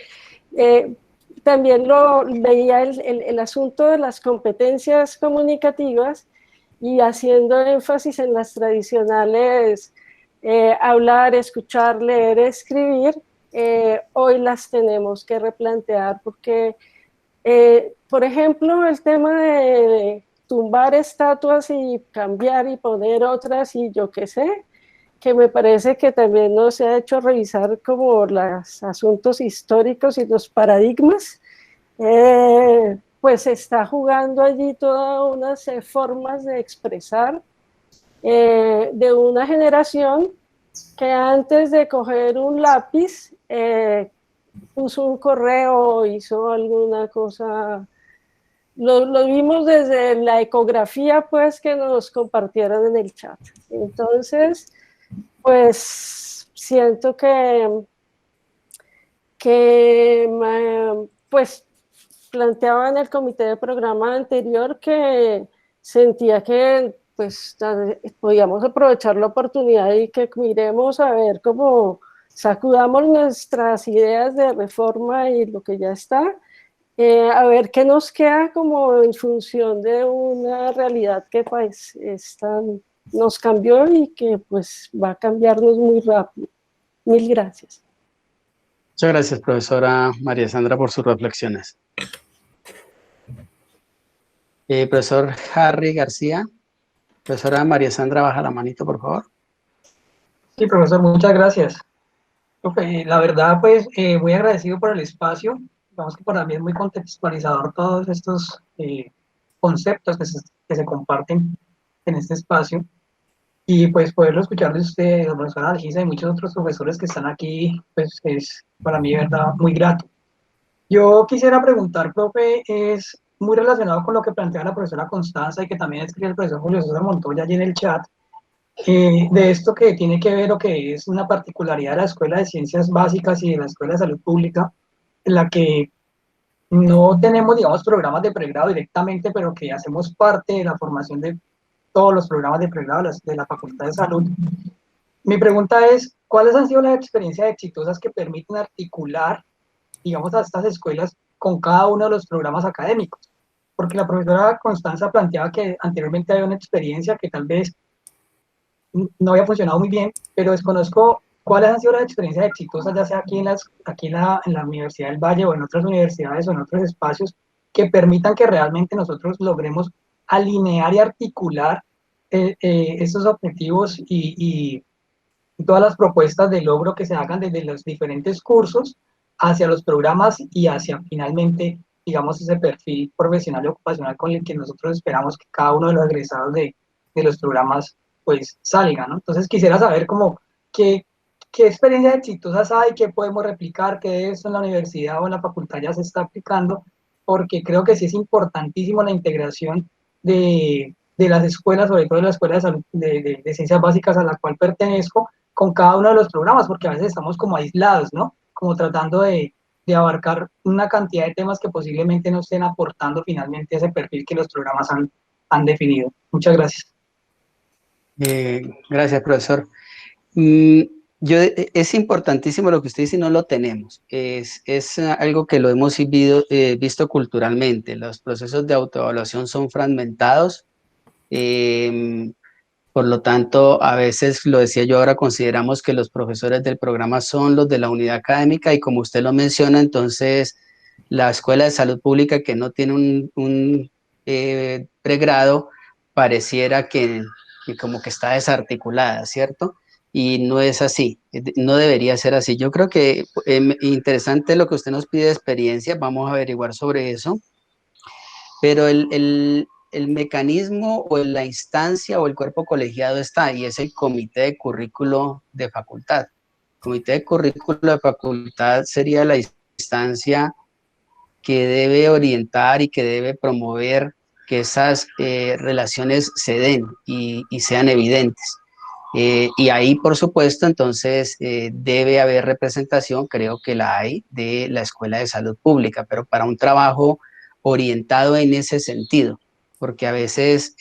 también lo veía el asunto de las competencias comunicativas y haciendo énfasis en las tradicionales hablar, escuchar, leer, escribir, hoy las tenemos que replantear porque, por ejemplo, el tema de tumbar estatuas y cambiar y poner otras y yo qué sé, que me parece que también nos se ha hecho revisar como los asuntos históricos y los paradigmas, pues se está jugando allí todas unas formas de expresar de una generación que antes de coger un lápiz puso un correo, hizo alguna cosa. Lo vimos desde la ecografía pues que nos compartieron en el chat. Entonces, pues siento que pues planteaba en el comité de programa anterior que sentía que pues podíamos aprovechar la oportunidad y que miremos a ver cómo sacudamos nuestras ideas de reforma y lo que ya está, a ver qué nos queda como en función de una realidad que pues nos cambió y que pues va a cambiarnos muy rápido. Mil gracias. Muchas gracias, profesora María Sandra, por sus reflexiones. Profesor Harry García. Profesora María Sandra, baja la manito, por favor. Sí, profesor, muchas gracias. La verdad, pues, muy agradecido por el espacio. Vamos que para mí es muy contextualizador todos estos conceptos que se comparten en este espacio. Y pues poderlo escuchar de usted, la profesora Algisa y muchos otros profesores que están aquí, pues es para mí de verdad muy grato. Yo quisiera preguntar, profe, es muy relacionado con lo que plantea la profesora Constanza y que también escribe el profesor Julio César Montoya allí en el chat, de esto que tiene que ver o que es una particularidad de la Escuela de Ciencias Básicas y de la Escuela de Salud Pública, en la que no tenemos, digamos, programas de pregrado directamente, pero que hacemos parte de la formación de todos los programas de pregrado de la Facultad de Salud. Mi pregunta es, ¿cuáles han sido las experiencias exitosas que permiten articular, digamos, a estas escuelas con cada uno de los programas académicos? Porque la profesora Constanza planteaba que anteriormente había una experiencia que tal vez no había funcionado muy bien, pero desconozco cuáles han sido las experiencias exitosas, ya sea aquí en la Universidad del Valle o en otras universidades o en otros espacios, que permitan que realmente nosotros logremos alinear y articular estos objetivos y todas las propuestas de logro que se hagan desde los diferentes cursos hacia los programas y hacia finalmente, digamos, ese perfil profesional y ocupacional con el que nosotros esperamos que cada uno de los egresados de los programas pues salga, ¿no? Entonces quisiera saber cómo, qué experiencias exitosas hay, qué podemos replicar, qué de eso en la universidad o en la facultad ya se está aplicando, porque creo que sí es importantísimo la integración de las escuelas, sobre todo de la Escuela de Salud, de Ciencias Básicas a la cual pertenezco, con cada uno de los programas, porque a veces estamos como aislados, ¿no? Como tratando de abarcar una cantidad de temas que posiblemente no estén aportando finalmente ese perfil que los programas han definido. Muchas gracias. Gracias, profesor. Es importantísimo lo que usted dice y no lo tenemos. Es algo que lo hemos visto culturalmente. Los procesos de autoevaluación son fragmentados. Por lo tanto, a veces, lo decía yo ahora, consideramos que los profesores del programa son los de la unidad académica y como usted lo menciona, entonces la Escuela de Salud Pública que no tiene un pregrado pareciera que como que está desarticulada, ¿cierto? Y no es así, no debería ser así. Yo creo que interesante lo que usted nos pide de experiencia, vamos a averiguar sobre eso, pero el mecanismo o la instancia o el cuerpo colegiado está y es el comité de currículo de facultad. El comité de currículo de facultad sería la instancia que debe orientar y que debe promover que esas relaciones se den y sean evidentes. Y ahí, por supuesto, entonces debe haber representación, creo que la hay, de la Escuela de Salud Pública, pero para un trabajo orientado en ese sentido, porque a veces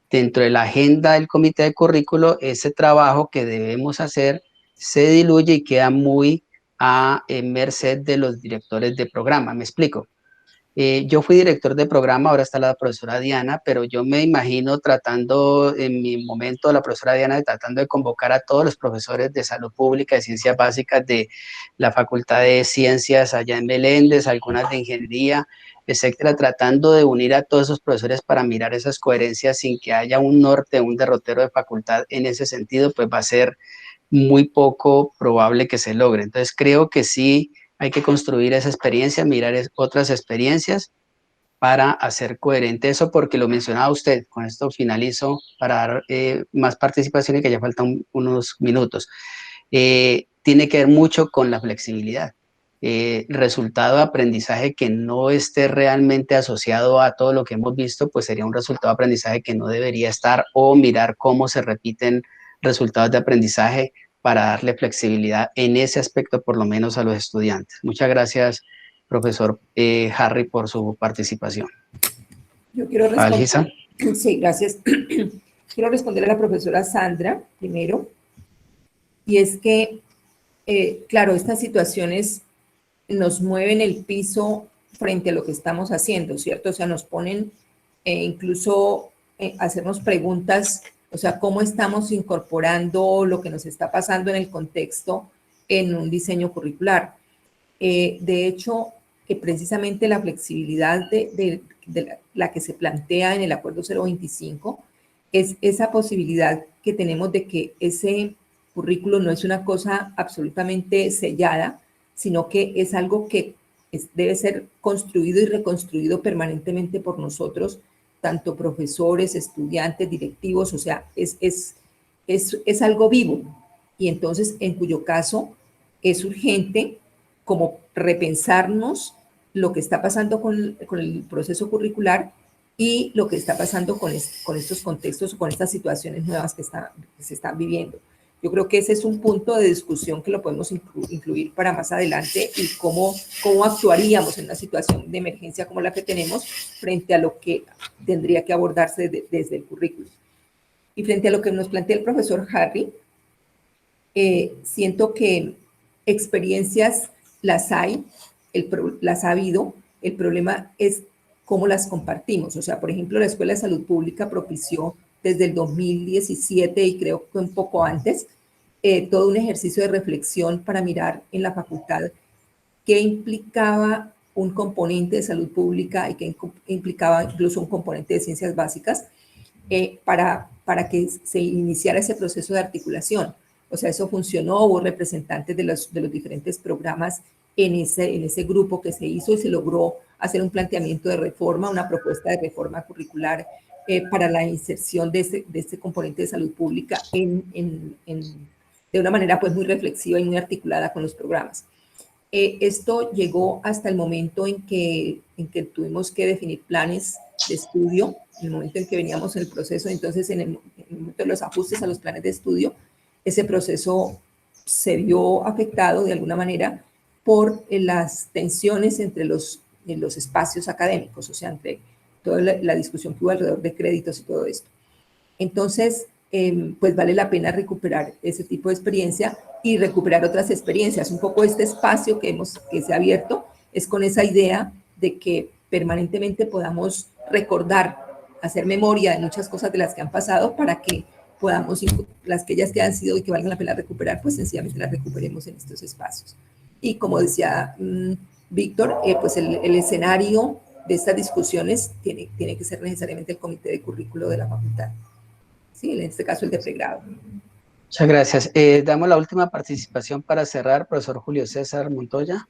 dentro de la agenda del comité de currículo, ese trabajo que debemos hacer se diluye y queda muy a merced de los directores de programa. ¿Me explico? Yo fui director de programa, ahora está la profesora Diana, pero yo me imagino tratando, en mi momento, la profesora Diana, tratando de convocar a todos los profesores de salud pública, de ciencias básicas, de la Facultad de Ciencias allá en Meléndez, algunas de ingeniería, etcétera, tratando de unir a todos esos profesores para mirar esas coherencias sin que haya un norte, un derrotero de facultad en ese sentido, pues va a ser muy poco probable que se logre. Entonces creo que sí hay que construir esa experiencia, mirar otras experiencias para hacer coherente eso, porque lo mencionaba usted, con esto finalizo para dar más participación y que ya faltan unos minutos. Tiene que ver mucho con la flexibilidad. Resultado de aprendizaje que no esté realmente asociado a todo lo que hemos visto, pues sería un resultado de aprendizaje que no debería estar, o mirar cómo se repiten resultados de aprendizaje para darle flexibilidad en ese aspecto, por lo menos a los estudiantes. Muchas gracias, profesor Harry, por su participación. Yo quiero responder. Alisa. Sí, gracias. Quiero responder a la profesora Sandra primero. Y es que, claro, estas situaciones nos mueven el piso frente a lo que estamos haciendo, ¿cierto? O sea, nos ponen incluso hacernos preguntas, o sea, cómo estamos incorporando lo que nos está pasando en el contexto en un diseño curricular. De hecho, precisamente la flexibilidad de la que se plantea en el Acuerdo 025 es esa posibilidad que tenemos de que ese currículo no es una cosa absolutamente sellada, sino que es algo que debe ser construido y reconstruido permanentemente por nosotros, tanto profesores, estudiantes, directivos, o sea, es algo vivo. Y entonces, en cuyo caso, es urgente como repensarnos lo que está pasando con el proceso curricular y lo que está pasando con estos contextos o con estas situaciones nuevas que se están viviendo. Yo creo que ese es un punto de discusión que lo podemos incluir para más adelante y cómo actuaríamos en una situación de emergencia como la que tenemos frente a lo que tendría que abordarse desde el currículum. Y frente a lo que nos plantea el profesor Harry, siento que experiencias las hay, las ha habido, el problema es cómo las compartimos. O sea, por ejemplo, la Escuela de Salud Pública propició desde el 2017 y creo que un poco antes, todo un ejercicio de reflexión para mirar en la facultad qué implicaba un componente de salud pública y qué implicaba incluso un componente de ciencias básicas para que se iniciara ese proceso de articulación. O sea, eso funcionó, hubo representantes de los diferentes programas en ese grupo que se hizo y se logró hacer un planteamiento de reforma, una propuesta de reforma curricular para la inserción de este componente de salud pública de una manera pues muy reflexiva y muy articulada con los programas. Esto llegó hasta el momento en que tuvimos que definir planes de estudio, en el momento en que veníamos en el proceso, entonces en el momento de los ajustes a los planes de estudio, ese proceso se vio afectado de alguna manera por las tensiones entre los espacios académicos, o sea, entre toda la discusión que hubo alrededor de créditos y todo esto. Entonces, pues vale la pena recuperar ese tipo de experiencia y recuperar otras experiencias. Un poco este espacio que se ha abierto es con esa idea de que permanentemente podamos recordar, hacer memoria de muchas cosas de las que han pasado para que podamos, las que ellas que han sido y que valgan la pena recuperar, pues sencillamente las recuperemos en estos espacios. Y como decía Víctor, pues el escenario de estas discusiones tiene que ser necesariamente el comité de currículo de la facultad. Sí, en este caso el de pregrado. Muchas gracias. Damos la última participación para cerrar, profesor Julio César Montoya.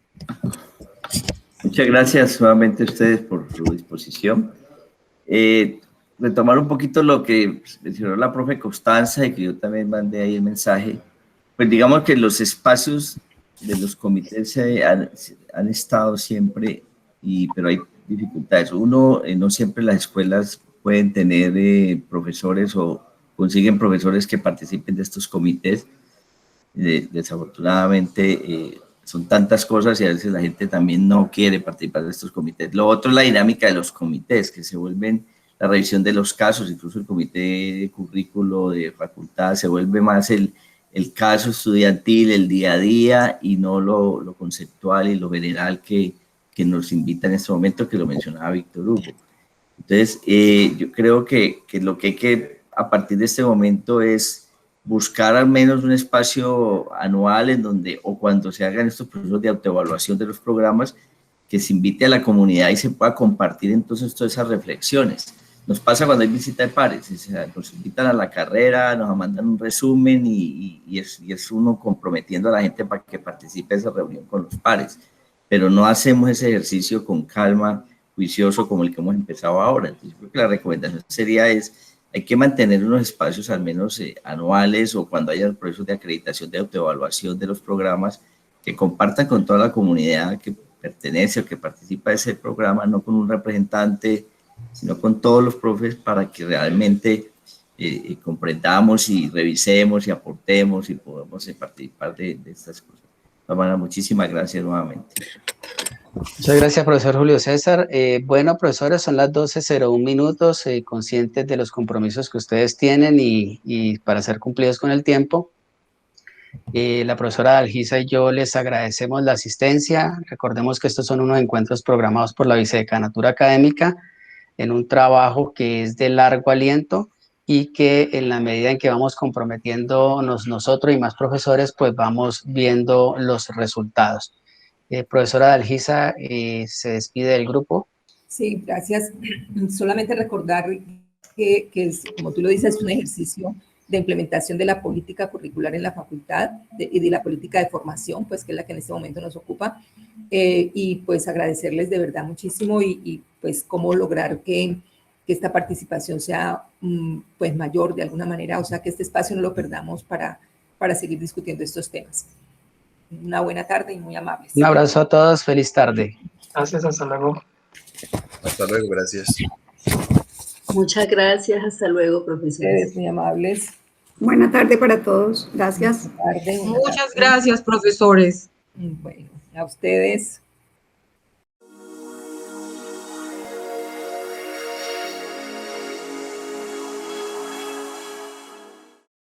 Muchas gracias nuevamente a ustedes por su disposición. Retomar un poquito lo que mencionó la profe Constanza y que yo también mandé ahí el mensaje. Pues digamos que los espacios de los comités han estado siempre, pero hay dificultades. Uno, no siempre las escuelas pueden tener profesores o consiguen profesores que participen de estos comités. Desafortunadamente, son tantas cosas y a veces la gente también no quiere participar de estos comités. Lo otro es la dinámica de los comités, que se vuelven la revisión de los casos, incluso el comité de currículo de facultad se vuelve más el caso estudiantil, el día a día y no lo conceptual y lo general que nos invita en este momento, que lo mencionaba Víctor Hugo. Entonces, yo creo que lo que hay que, a partir de este momento, es buscar al menos un espacio anual en donde, o cuando se hagan estos procesos de autoevaluación de los programas, que se invite a la comunidad y se pueda compartir entonces todas esas reflexiones. Nos pasa cuando hay visita de pares, nos invitan a la carrera, nos mandan un resumen y es uno comprometiendo a la gente para que participe de esa reunión con los pares, pero no hacemos ese ejercicio con calma, juicioso como el que hemos empezado ahora. Entonces, yo creo que la recomendación sería hay que mantener unos espacios al menos anuales o cuando haya procesos de acreditación, de autoevaluación de los programas, que compartan con toda la comunidad que pertenece o que participa de ese programa, no con un representante, sino con todos los profes para que realmente comprendamos y revisemos y aportemos y podamos participar de estas cosas. Muchísimas gracias nuevamente. Muchas gracias, profesor Julio César. Bueno, profesores, son las 12:01 minutos, conscientes de los compromisos que ustedes tienen y para ser cumplidos con el tiempo. La profesora Dalgisa y yo les agradecemos la asistencia. Recordemos que estos son unos encuentros programados por la Vicedecanatura Académica en un trabajo que es de largo aliento y que en la medida en que vamos comprometiéndonos nosotros y más profesores, pues vamos viendo los resultados. Profesora Dalgisa, se despide del grupo. Sí, gracias. Solamente recordar que como tú lo dices, es un ejercicio de implementación de la política curricular en la facultad y de la política de formación, pues que es la que en este momento nos ocupa, y pues agradecerles de verdad muchísimo y pues cómo lograr que esta participación sea pues mayor de alguna manera, o sea que este espacio no lo perdamos para seguir discutiendo estos temas. Una buena tarde y muy amables. Un abrazo a todos, feliz tarde. Gracias, hasta luego. Hasta luego, gracias. Muchas gracias, hasta luego, profesores. Muy amables. Buena tarde para todos, gracias. Buena tarde, Muchas gracias, profesores. Bueno, a ustedes.